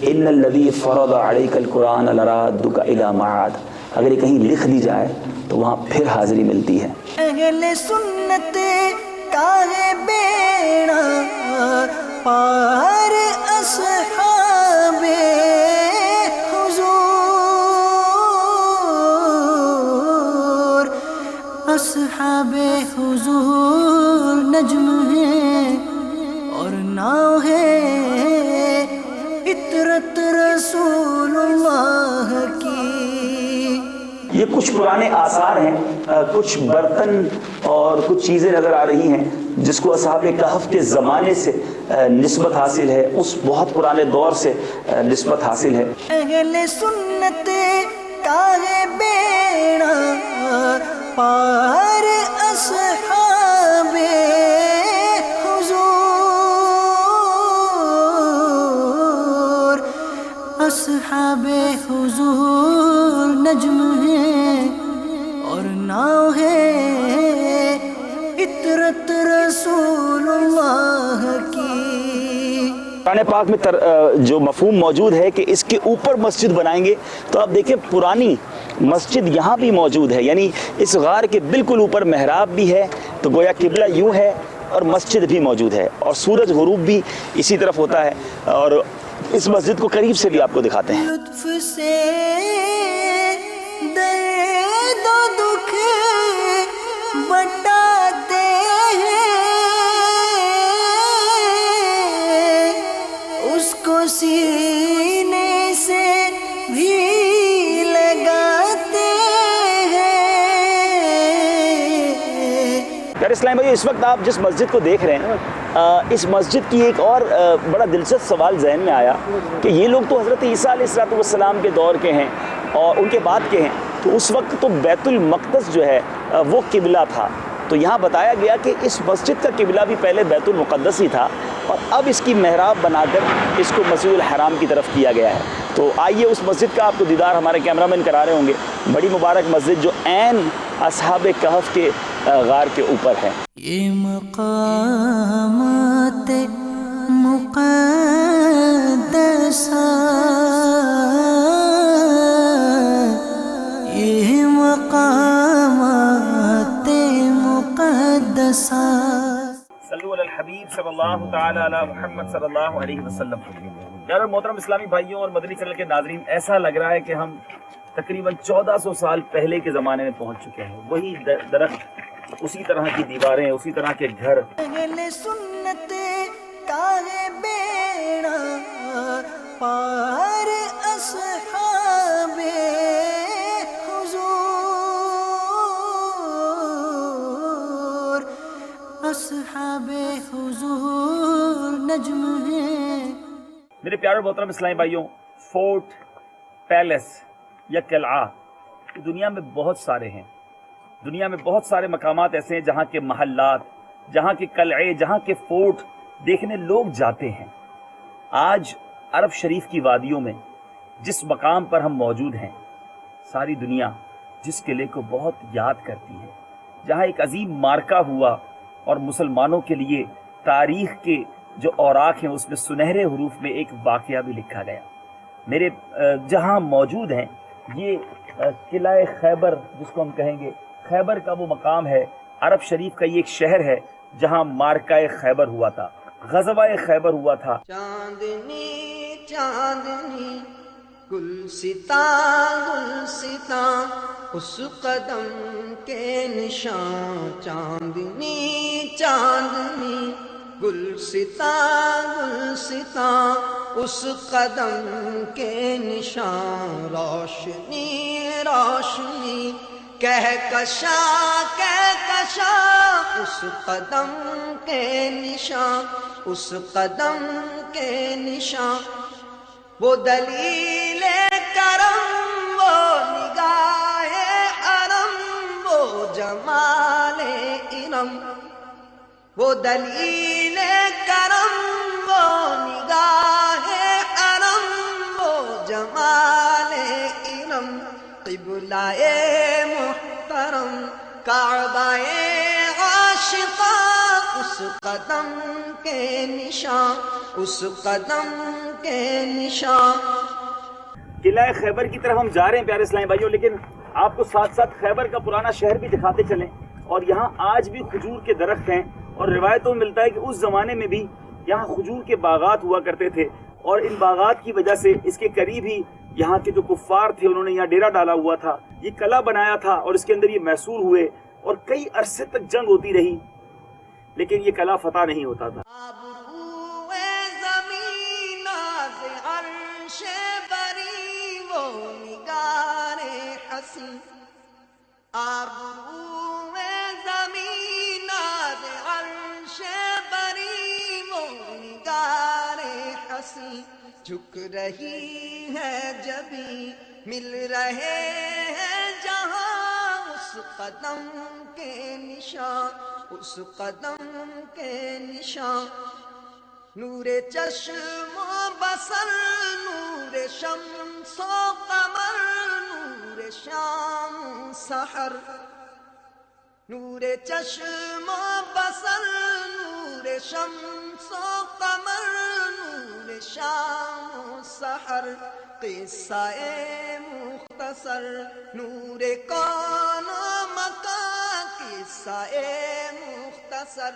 ان الذی فرض علیک القرآن لرادک الی معاد۔ اگر یہ کہیں لکھ دی جائے تو وہاں پھر حاضری ملتی ہے۔ اہل سنت کا ہے بیڑا پار، اصحاب حضور، اصحاب حضور نجم ہے اور ناؤ ہے عطرت رسول اللہ کی۔ یہ کچھ پرانے آثار ہیں، کچھ برتن اور کچھ چیزیں نظر آ رہی ہیں جس کو اصحاب کہف کے زمانے سے نسبت حاصل ہے، اس بہت پرانے دور سے نسبت حاصل ہے۔ اہل سنت کا ہے بیڑا پار، اصحاب حضور، اصحاب حضور نجم ہے اور ناؤ ہے عطرت رسول اللہ کی۔ قرآن پاک میں جو مفہوم موجود ہے کہ اس کے اوپر مسجد بنائیں گے، تو آپ دیکھیں پرانی مسجد یہاں بھی موجود ہے، یعنی اس غار کے بالکل اوپر محراب بھی ہے، تو گویا قبلہ یوں ہے اور مسجد بھی موجود ہے اور سورج غروب بھی اسی طرف ہوتا ہے، اور اس مسجد کو قریب سے بھی آپ کو دکھاتے ہیں۔ لطف سے درد و دکھ بٹاتے ہیں، اس کو سینے سے بھی لگاتے ہیں۔ پیارے اسلام بھائی، اس وقت آپ جس مسجد کو دیکھ رہے ہیں، اس مسجد کی ایک اور بڑا دلچسپ سوال ذہن میں آیا کہ یہ لوگ تو حضرت عیسیٰ علیہ السلام کے دور کے ہیں اور ان کے بعد کے ہیں، تو اس وقت تو بیت المقدس جو ہے وہ قبلہ تھا، تو یہاں بتایا گیا کہ اس مسجد کا قبلہ بھی پہلے بیت المقدس ہی تھا اور اب اس کی محراب بنا کر اس کو مسجد الحرام کی طرف کیا گیا ہے۔ تو آئیے اس مسجد کا آپ کو دیدار ہمارے کیمرہ مین کرا رہے ہوں گے، بڑی مبارک مسجد جو عین اصحاب کہف کے غار کے اوپر ہے۔ یہ مقامات مقدسہ، یہ مقامات مقدسہ۔ صلو علی الحبیب صلی اللہ تعالی علی محمد صلی اللہ علیہ وسلم۔ یار محترم اسلامی بھائیوں اور مدنی چینل کے ناظرین، ایسا لگ رہا ہے کہ ہم تقریباً 1400 سال پہلے کے زمانے میں پہنچ چکے ہیں۔ وہی درخت، اسی طرح کی دیواریں، اسی طرح کے گھر۔ اہل سنت کا ہے بیڑا پار، اصحاب حضور، اصحاب حضور نجم ہے۔ میرے پیارے محترم اسلامی بھائیوں، فورٹ، پیلس یا قلعہ دنیا میں بہت سارے ہیں۔ دنیا میں بہت سارے مقامات ایسے ہیں جہاں کے محلات، جہاں کے قلعے، جہاں کے فورٹ دیکھنے لوگ جاتے ہیں۔ آج عرب شریف کی وادیوں میں جس مقام پر ہم موجود ہیں، ساری دنیا جس قلعے کو بہت یاد کرتی ہے، جہاں ایک عظیم مارکہ ہوا اور مسلمانوں کے لیے تاریخ کے جو اوراق ہیں اس میں سنہرے حروف میں ایک واقعہ بھی لکھا گیا۔ میرے جہاں موجود ہیں یہ قلعہ خیبر، جس کو ہم کہیں گے خیبر کا وہ مقام ہے، عرب شریف کا یہ ایک شہر ہے جہاں مارکہ خیبر ہوا تھا، غزوہ خیبر ہوا تھا۔ چاندنی چاندنی گلستا گلستا اس قدم کے نشان، چاندنی چاندنی گلستا گلستا اس قدم کے نشان، روشنی روشنی کہکشا کہکشا اس قدم کے نشان، اس قدم کے نشان، وہ دلیل کرم، وہ نگاہ حرم، وہ جمال ارم، وہ دلیل کرم، وہ نگاہ حرم، وہ جمال ارم، قبلہ محترم کعبہ عاشقہ، اس قدم کے نشان، اس قدم کے نشان۔ قلعہ خیبر کی طرف ہم جا رہے ہیں پیارے اسلامی بھائیوں، لیکن آپ کو ساتھ ساتھ خیبر کا پرانا شہر بھی دکھاتے چلیں۔ اور یہاں آج بھی کھجور کے درخت ہیں، اور روایتوں میں ملتا ہے کہ اس زمانے میں بھی یہاں کھجور کے باغات ہوا کرتے تھے، اور ان باغات کی وجہ سے اس کے قریب ہی یہاں کے جو کفار تھے انہوں نے یہاں ڈیرا ڈالا ہوا تھا، یہ قلعہ بنایا تھا اور اس کے اندر یہ محصور ہوئے، اور کئی عرصے تک جنگ ہوتی رہی لیکن یہ قلعہ فتح نہیں ہوتا تھا۔ آبروئے زمین از عرش بری وہ نگار حسین، آبروئے زمین از عرش بری وہ نگار حسین، جھک رہی ہے جبھی مل رہے ہیں جہاں، اس قدم کے نشان، اس قدم کے نشان، نور چشم و بصر، نور شمس و قمر، نور شام و سحر، نور چشم و بصر، نور شمس و قمر، نور شام و سحر، قصہ مختصر، نور کون و مکان، قصہ مختصر۔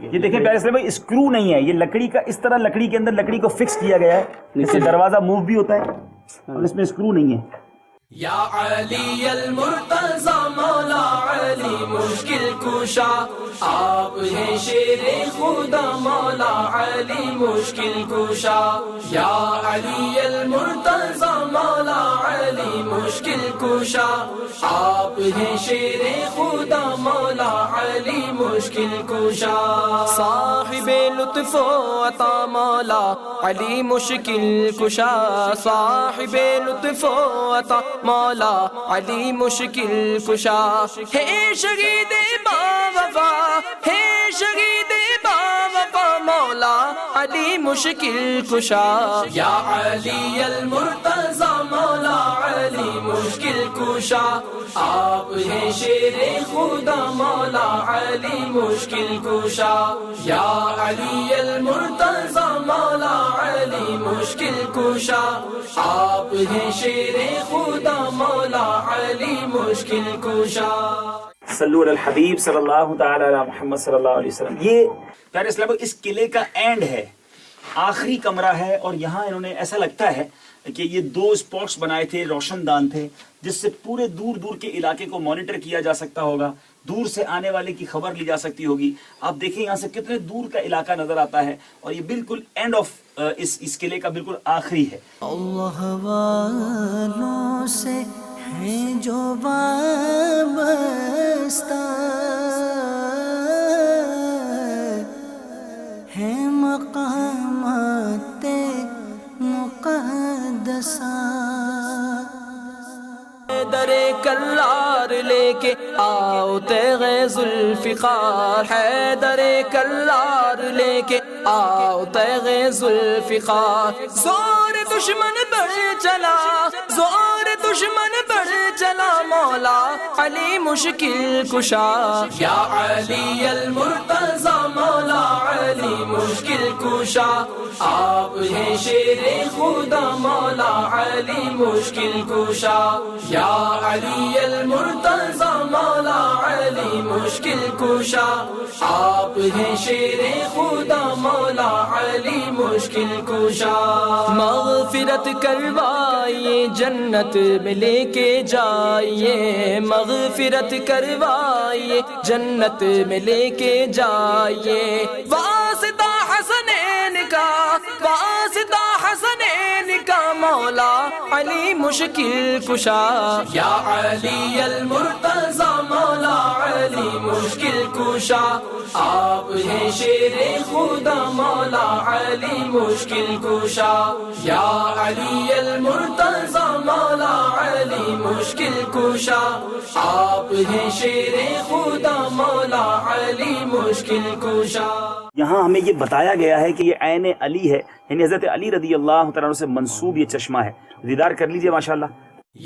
یہ دیکھیں پیارے اسلام بھائی، اسکرو نہیں ہے، یہ لکڑی کا اس طرح لکڑی کے اندر لکڑی کو فکس کیا گیا ہے، اس سے دروازہ موو بھی ہوتا ہے اور اس میں اسکرو نہیں ہے. یا علی المرتضی مولا علی مشکل کشا، آپ ہیں شیر خدا مولا علی مشکل کشا. یا علی المرتضی مولا علی مشکل کشا، آپ ہیں شیر خدا مولا علی مشکل کشا. صاحب لطف و عطا مولا علی مشکل کشا، صاحب لطف و عطا مولا علی مشکل کشا. ہے شہید با وفا، ہے شہید با وفا مولا علی مشکل کشا. یا علی المرتضی مولا علی مشکل کشا، آپ ہیں شیر خدا مولا علی مشکل کشا. یا علی المرتضی مولا علی مشکل کشا، آپ ہیں شیر خدا مولا علی مشکل کشا. صلو علی الحبیب صلی اللہ تعالی علی محمد صلی اللہ علیہ وسلم. یہ پیارے اسلام اس قلعے کا اینڈ ہے، آخری کمرہ ہے، اور یہاں انہوں نے ایسا لگتا ہے کہ یہ 2 اسپاٹس بنائے تھے، روشن دان تھے، جس سے پورے دور دور کے علاقے کو مانیٹر کیا جا سکتا ہوگا، دور سے آنے والے کی خبر لی جا سکتی ہوگی. آپ دیکھیں یہاں سے کتنے دور کا علاقہ نظر آتا ہے، اور یہ بالکل اینڈ آف اس قلعے کا بالکل آخری ہے. اللہ والوں سے ہیں جو وابستہ، ہیں مقامات مقدسہ. در کلار لے کے آؤ تیغ ذوالفقار، ہے در کلار لے کے آؤ تیغ ذوالفقار. زور دشمن بڑھ چلا، زور دشمن بڑھ چلا مولا علی مشکل کشا. یا علی المرتضی مولا علی مشکل کشا، آپ ہیں شیر خدا مولا علی مشکل کشا. یا علی المرتضی مولا علی مشکل کشا، آپ ہیں شیر خدا مولا علی مشکل کشا. مغفرت کروائیے جنت میں لے کے جائیے، مغفرت کروائیے جنت میں لے کے جائیے. واسطہ حسنین کا، واسطہ حسنین کا مولا علی مشکل کشا. یا علی المرتضی مولا علی مشکل کشا، آپ ہیں شیر خدا مولا علی مشکل کشا. یا علی المرتضی مولا علی مشکل کشا، آپ ہیں شیر خدا مولا علی مشکل کشا. یہاں ہمیں یہ بتایا گیا ہے کہ یہ عین علی ہے، یعنی حضرت علی رضی اللہ تعالیٰ عنہ سے منسوب یہ چشمہ ہے. دیدار کر لیجئے ماشاءاللہ.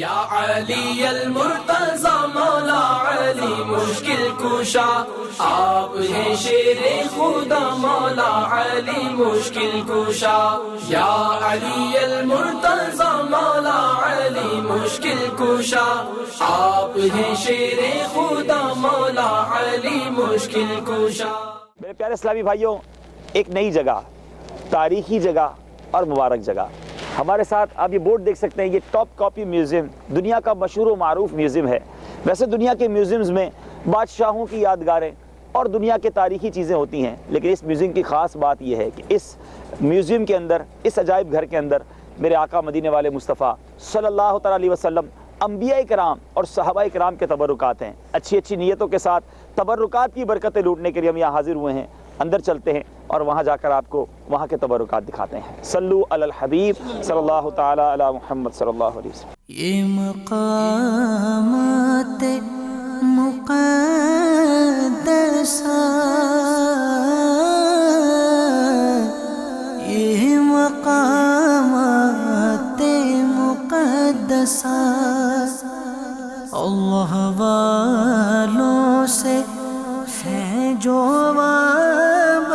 یا علی المرتضی مولا علی مشکل کشا، آپ ہیں شیر خدا مولا علی مشکل کشا. یا علی المرتضی مولا علی مشکل کشا، آپ ہیں شیر خدا مولا علی مشکل کشا. میرے پیارے اسلامی بھائیوں، ایک نئی جگہ، تاریخی جگہ اور مبارک جگہ. ہمارے ساتھ آپ یہ بورڈ دیکھ سکتے ہیں، یہ ٹاپ کاپی میوزیم دنیا کا مشہور و معروف میوزیم ہے. ویسے دنیا کے میوزیمز میں بادشاہوں کی یادگاریں اور دنیا کے تاریخی چیزیں ہوتی ہیں، لیکن اس میوزیم کی خاص بات یہ ہے کہ اس میوزیم کے اندر، اس عجائب گھر کے اندر میرے آقا مدینے والے مصطفیٰ صلی اللہ تعالیٰ علیہ وسلم، انبیاء کرام اور صحابہ کرام کے تبرکات ہیں. اچھی اچھی نیتوں کے ساتھ تبرکات کی برکتیں لوٹنے کے لیے ہم یہاں حاضر ہوئے ہیں. اندر چلتے ہیں اور وہاں جا کر آپ کو وہاں کے تبرکات دکھاتے ہیں. صلو علی الحبیب صلی اللہ تعالی علی محمد صلی اللہ علیہ وسلم. یہ مقامات مقدسہ، یہ مقامات مقدسہ اللہ والوں سے ہیں جو وابستہ،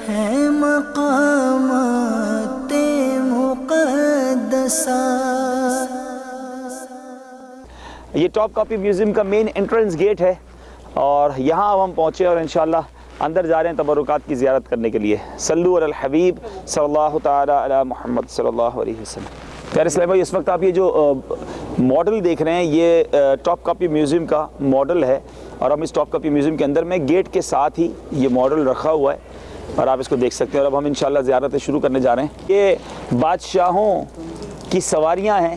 ہے مقامات مقدسہ. یہ ٹاپ کاپی میوزیم کا مین انٹرنس گیٹ ہے اور یہاں اب ہم پہنچے اور انشاءاللہ اندر جا رہے ہیں تبرکات کی زیارت کرنے کے لیے. صلو علی الحبیب صلی اللہ تعالی علی محمد صلی اللہ علیہ وسلم. پیارے اسلام بھائی، اس وقت آپ یہ جو ماڈل دیکھ رہے ہیں یہ ٹاپ کاپی میوزیم کا ماڈل ہے اور ہم اس ٹاپ کاپی میوزیم کے اندر میں گیٹ کے ساتھ ہی یہ ماڈل رکھا ہوا ہے اور آپ اس کو دیکھ سکتے ہیں. اور اب ہم انشاءاللہ زیارتیں شروع کرنے جا رہے ہیں. یہ بادشاہوں کی سواریاں ہیں.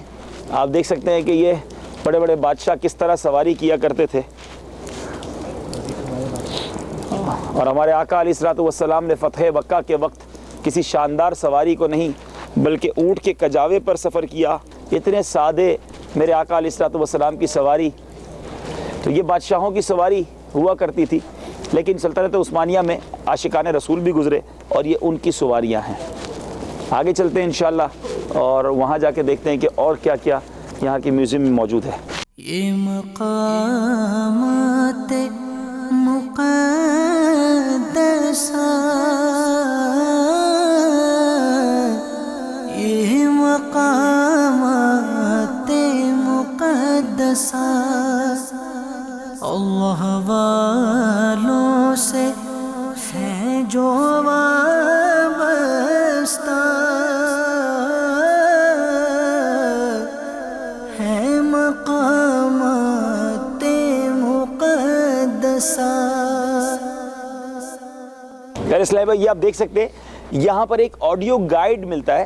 آپ دیکھ سکتے ہیں کہ یہ بڑے بڑے بادشاہ کس طرح سواری کیا کرتے تھے اور ہمارے آقا علیہ الصلوۃ والسلام نے فتح مکہ کے وقت کسی شاندار سواری کو نہیں بلکہ اونٹ کے کجاوے پر سفر کیا. اتنے سادے میرے آقا علیہ الصلوۃ والسلام کی سواری. تو یہ بادشاہوں کی سواری ہوا کرتی تھی، لیکن سلطنت عثمانیہ میں عاشقان رسول بھی گزرے اور یہ ان کی سواریاں ہیں. آگے چلتے ہیں انشاءاللہ اور وہاں جا کے دیکھتے ہیں کہ اور کیا کیا یہاں کی میوزیم میں موجود ہے. یہ مقامات مقدسہ یہ مقامات مقدسہ اللہ والوں سے ہے جو وابستہ ہے مقامات مقدسہ. پیارے اسلام بھائی، یہ آپ دیکھ سکتے ہیں یہاں پر ایک آڈیو گائیڈ ملتا ہے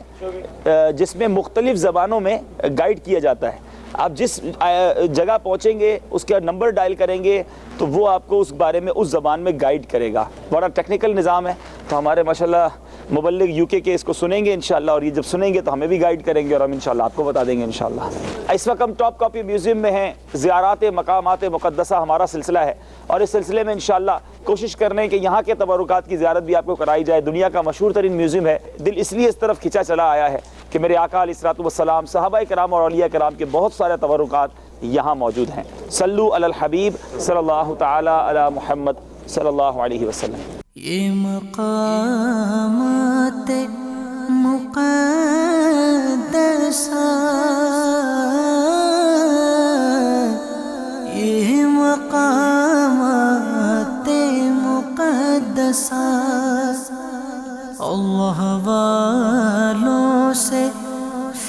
جس میں مختلف زبانوں میں گائیڈ کیا جاتا ہے. آپ جس جگہ پہنچیں گے اس کا نمبر ڈائل کریں گے تو وہ آپ کو اس بارے میں اس زبان میں گائیڈ کرے گا. بڑا ٹیکنیکل نظام ہے. تو ہمارے ماشاءاللہ مبلغ یو کے اس کو سنیں گے انشاءاللہ اور یہ جب سنیں گے تو ہمیں بھی گائیڈ کریں گے اور ہم انشاءاللہ آپ کو بتا دیں گے انشاءاللہ. اس وقت ہم ٹاپ کاپی میوزیم میں ہیں. زیارات مقامات مقدسہ ہمارا سلسلہ ہے اور اس سلسلے میں انشاءاللہ کوشش کر رہے ہیں کہ یہاں کے تبرکات کی زیارت بھی آپ کو کرائی جائے. دنیا کا مشہور ترین میوزیم ہے. دل اس لیے اس طرف کھینچا چلا آیا ہے کہ میرے آقا علیہ الصلوۃ والسلام، صحابہ کرام اور اولیاء کرام کے بہت سارے تبرکات یہاں موجود ہیں. صلو علی الحبیب صلی اللہ تعالی علی محمد صلی اللہ علیہ وسلم. یہ مقامات مقدسہ یہ مقامات مقدسہ اللہ والوں سے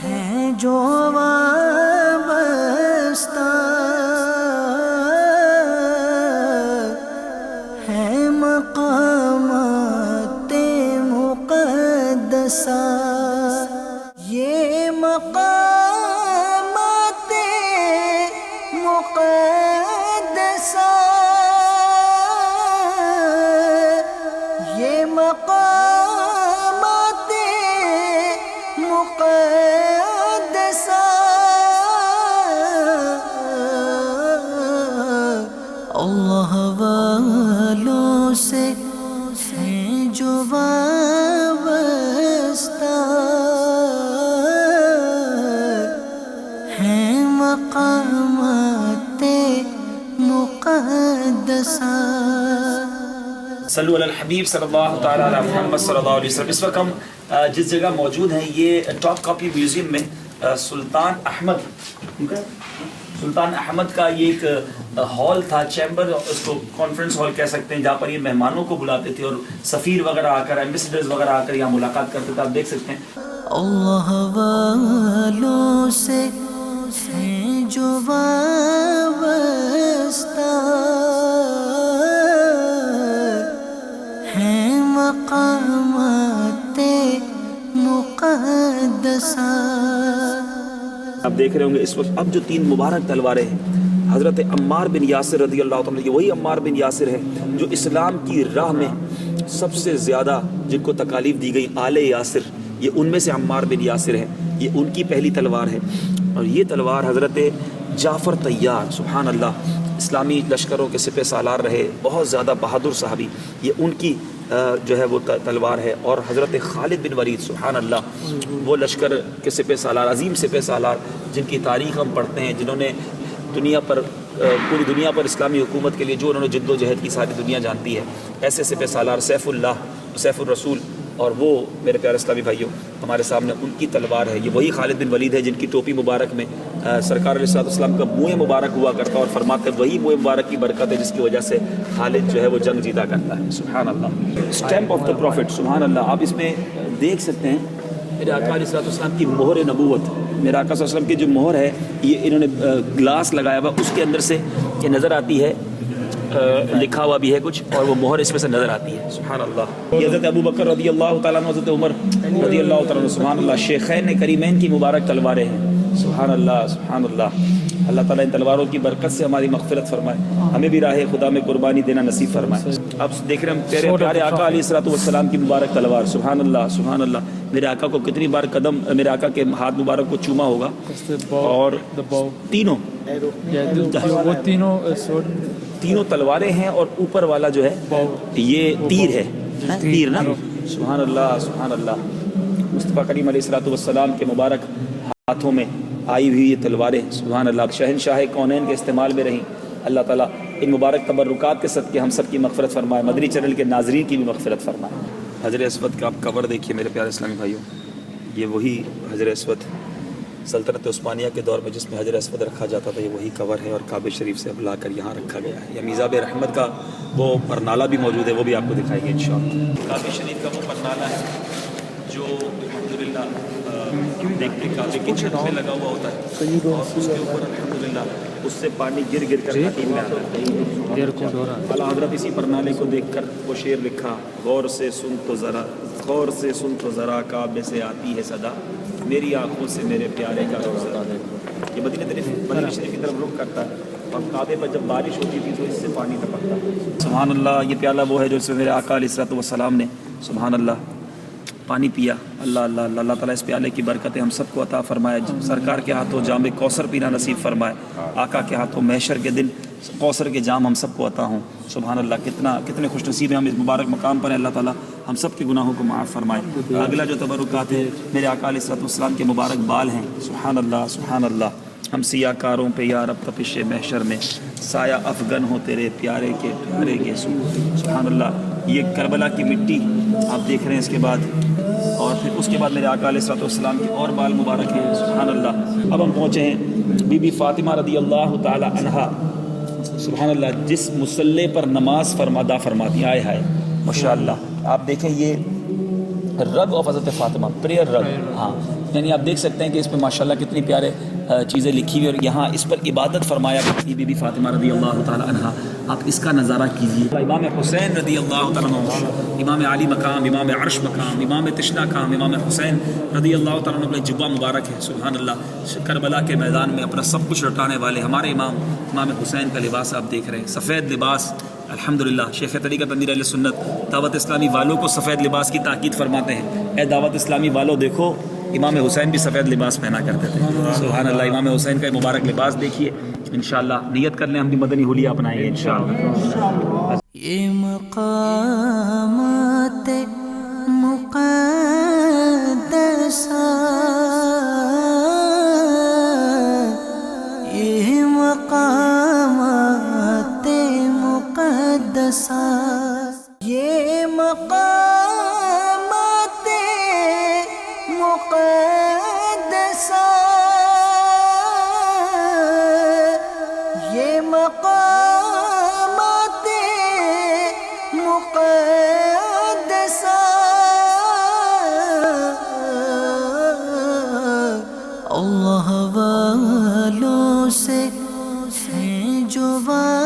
ہے جو وابستہ ہے مقامات مقدسہ. یہ مقامات مقدسہ یہ مقامات مقدسہ اللہ والوں سے ہیں جو وابستہ ہیں مقامات مقدسہ. صلو علی الحبیب صلی اللہ تعالی علی محمد صلی اللہ علیہ وسلم. اس وقت ہم جس جگہ موجود ہیں یہ ٹاپ کاپی میوزیم میں سلطان احمد کا یہ ایک ہال تھا، چیمبر، اس کو کانفرنس ہال کہہ سکتے ہیں، جہاں پر یہ مہمانوں کو بلاتے تھے اور سفیر وغیرہ آ کر، ایمبیسیڈرز وغیرہ آ کر یہاں ملاقات کرتے تھے. آپ دیکھ سکتے ہیں اللہ والوں سے ہیں جو وابستہ ہیں مقامات مقدسہ. آپ دیکھ رہے ہوں گے اس وقت اب جو 3 مبارک تلواریں ہیں حضرت عمار بن یاسر رضی اللہ تعالیٰ، یہ وہی عمار بن یاسر ہے جو اسلام کی راہ میں سب سے زیادہ جن کو تکالیف دی گئی، آل یاسر، یہ ان میں سے عمار بن یاسر ہے. یہ ان کی پہلی تلوار ہے اور یہ تلوار حضرت جعفر طیار، سبحان اللہ، اسلامی لشکروں کے سپہ سالار رہے، بہت زیادہ بہادر صحابی، یہ ان کی جو ہے وہ تلوار ہے. اور حضرت خالد بن ولید، سبحان اللہ، وہ لشکر کے سپہ سالار، عظیم سپہ سالار جن کی تاریخ ہم پڑھتے ہیں، جنہوں نے دنیا پر پوری دنیا پر اسلامی حکومت کے لیے جو انہوں نے جد و جہد کی ساری دنیا جانتی ہے. ایسے سپہ سالار سیف اللہ، سیف الرسول اور وہ میرے پیارے اسلامی بھائیوں ہمارے سامنے ان کی تلوار ہے. یہ وہی خالد بن ولید ہے جن کی ٹوپی مبارک میں سرکار علیہ السلام کا منہ مبارک ہوا کرتا اور فرماتے وہی منہ مبارک کی برکت ہے جس کی وجہ سے خالد جو ہے وہ جنگ جیتا کرتا ہے. سبحان اللہ. Stamp of the prophet. سبحان اللہ. آپ اس میں دیکھ سکتے ہیں میرے آقا علیہ السلام کی مہر نبوت. میرے آقا صلی اللہ علیہ وسلم کی جو مہر ہے یہ انہوں نے گلاس لگایا ہوا, اس کے اندر سے یہ نظر آتی ہے, لکھا ہوا بھی ہے کچھ, اور وہ مہر اس میں سے نظر آتی ہے. سبحان اللہ. یہ حضرت ابو بکر رضی اللہ تعالیٰ عنہ, حضرت عمر رضی اللہ تعالیٰ عنہ, سبحان اللہ, شیخین کریمین کی مبارک تلواریں ہیں. سبحان اللہ سبحان اللہ. اللہ تعالیٰ ان تلواروں کی برکت سے ہماری مغفرت فرمائے, ہمیں بھی راہ خدا میں قربانی دینا نصیب فرمائے. اب دیکھ رہے ہیں پیارے آقا علیہ السلام کی مبارک تلوار. سبحان اللہ سبحان اللہ. میرے آقا کو کتنی بار قدم میرے آقا کے ہاتھ مبارک کو چوما ہوگا, اور تینوں تینوں تلواریں ہیں, اور اوپر والا جو ہے یہ تیر ہے, تیر نا. سبحان اللہ سبحان اللہ. مصطفیٰ کریم علیہ السلام کے مبارک ہاتھوں میں آئی ہوئی یہ تلواریں. سبحان اللہ. شہنشاہ کونین کے استعمال میں رہیں. اللہ تعالیٰ ان مبارک تبرکات کے صدقے ہم سب کی مغفرت فرمائے, مدنی چینل کے ناظرین کی بھی مغفرت فرمائے. حجر اسود کا آپ کور دیکھیے میرے پیارے اسلامی بھائیوں, یہ وہی حجر اسود سلطنت عثمانیہ کے دور میں جس میں حجر اسود رکھا جاتا تھا, یہ وہی کور ہے, اور کعبہ شریف سے اب لا کر یہاں رکھا گیا ہے. یہ میزاب رحمت کا وہ پرنالہ بھی موجود ہے, وہ بھی آپ کو دکھائیں گے انشاءاللہ. کعبہ شریف کا وہ پرنالہ ہے جو الحمدللہ دیکھتے کعبے کی چھت میں لگا ہوا ہوتا ہے, اور اس کے اوپر الحمدللہ اس سے پانی گر گر کر خاتین میں آتا ہے. اعلیٰ حضرت اسی پرنالے کو دیکھ کر وہ شعر لکھا, غور سے سن تو ذرا, غور سے سن تو ذرا, کعبے سے آتی ہے صدا, میری آنکھوں سے میرے پیارے کا روزہ. یہ مدینہ شریف کی طرف رخ کرتا ہے, اور کعبے پر جب بارش ہوتی تھی تو اس سے پانی ٹپکتا ہے. سبحان اللہ. یہ پیالہ وہ ہے جو اس میں میرے آقا علیہ السلام نے سبحان اللہ پانی پیا. اللہ اللہ اللہ. اللہ تعالیٰ اس پیالے کی برکتیں ہم سب کو عطا فرمائے. سرکار کے ہاتھوں جام کوثر پینا نصیب فرمائے. آقا کے ہاتھوں محشر کے دن کوثر کے جام ہم سب کو عطا ہوں. سبحان اللہ. کتنے خوش نصیب ہیں ہم اس مبارک مقام پر. اللہ تعالیٰ ہم سب کے گناہوں کو معاف فرمائے. اگلا جو تبرکات ہے میرے آقا علیہ السلام کے مبارک بال ہیں. سبحان اللہ سبحان اللہ. ہم سیاہ کاروں پہ یا رب تپش محشر میں سایہ افغن ہو تیرے پیارے کے پیارے کے سو. سبحان اللہ. یہ کربلا کی مٹی آپ دیکھ رہے ہیں. اس کے بعد اور پھر اس کے بعد میرے آقا علیہ السلام کے اور بال مبارک ہیں. سبحان اللہ. اب ہم پہنچے ہیں بی بی فاطمہ رضی اللہ تعالی عنہا. سبحان اللہ. جس مصلی پر نماز ادا فرماتی ہیں. آئے ہائے ماشاء اللہ. آپ دیکھیں یہ رگ آف حضرت فاطمہ, پریئر رگ. ہاں یعنی آپ دیکھ سکتے ہیں کہ اس پہ ماشاء اللہ کتنی پیارے چیزیں لکھی ہوئی, اور یہاں اس پر عبادت فرمایا کرتی بی بی فاطمہ رضی اللہ تعالی عنہا. آپ اس کا نظارہ کیجیے. امام حسین رضی اللہ تعالیٰ عنہ, امام علی مقام, امام عرش مقام, امام تشنا کام, امام حسین رضی اللہ تعالیٰ عنہ کا جبہ مبارک ہے. سبحان اللہ. کربلا کے میدان میں اپنا سب کچھ لوٹانے والے ہمارے امام حسین کا لباس آپ دیکھ رہے ہیں, سفید لباس. الحمدللہ. شیخ طریقت امیر اہل سنت دعوت اسلامی والوں کو سفید لباس کی تاکید فرماتے ہیں. اے دعوت اسلامی والوں دیکھو, امام حسین بھی سفید لباس پہنا کرتے تھے. سبحان اللہ. امام حسین کا مبارک لباس دیکھیے. انشاءاللہ نیت کر لیں ہم بھی مدنی حلیہ اپنائیں گے انشاءاللہ. یہ مقامات مقدسہ, یہ مقامات مقدسہ, یہ مقامات مقدسہ, یہ مقامات مقدسہ, اللہ والوں سے ہیں جو وابستہ,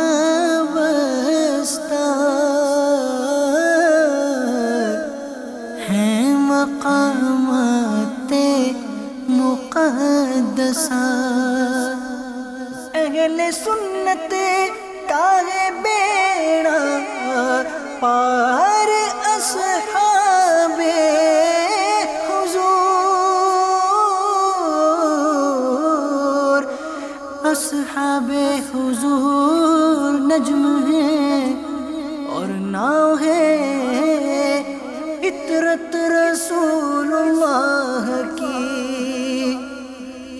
ہیں مقامات مقدسہ. اہل سنت کا ہے بیڑا پار, اصحاب حضور, اصحاب حضور نجم ہے اور ناؤ ہے عطرت رسول اللہ کی.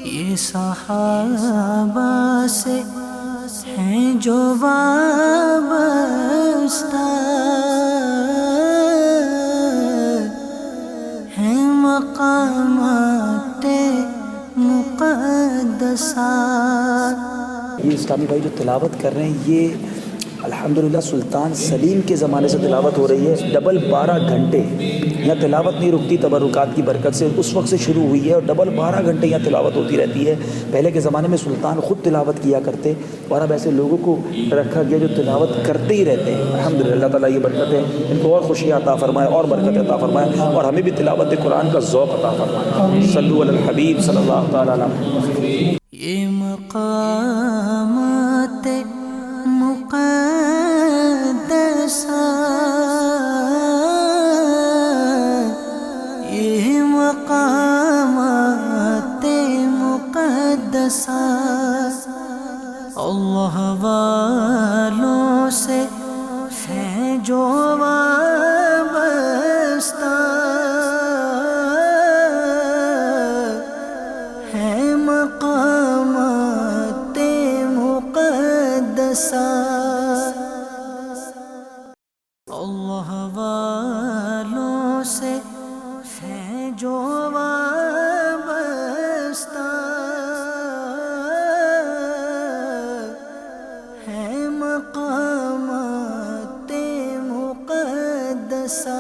یہ صحابہ سے ہیں جو وابستہ, مقامات مقدسات. یہ اسلامی بھائی جو تلاوت کر رہے ہیں یہ الحمدللہ سلطان سلیم کے زمانے سے تلاوت ہو رہی ہے. ڈبل 12 گھنٹے یہاں تلاوت نہیں رکتی تبرکات کی برکت سے. اس وقت سے شروع ہوئی ہے اور ڈبل 12 گھنٹے یہاں تلاوت ہوتی رہتی ہے. پہلے کے زمانے میں سلطان خود تلاوت کیا کرتے اور اب ایسے لوگوں کو رکھا گیا جو تلاوت کرتے ہی رہتے ہیں. الحمدللہ اللہ تعالیٰ یہ برکت ہے ان کو اور خوشیاں عطا فرمائے اور برکت عطا فرمائے اور ہمیں بھی تلاوت قرآن کا ذوق عطا فرمائے. صلو علی الحبیب صلی اللہ تعالیٰ علیہ وسلم. یہ مقامات مقدسات، یہ مقامات مقدسات اللہ والوں سے ہیں جو وابستہ، ہے مقامات مقدسات اللہ والوں سے ہیں جو وابستہ، ہے مقامات مقدسات.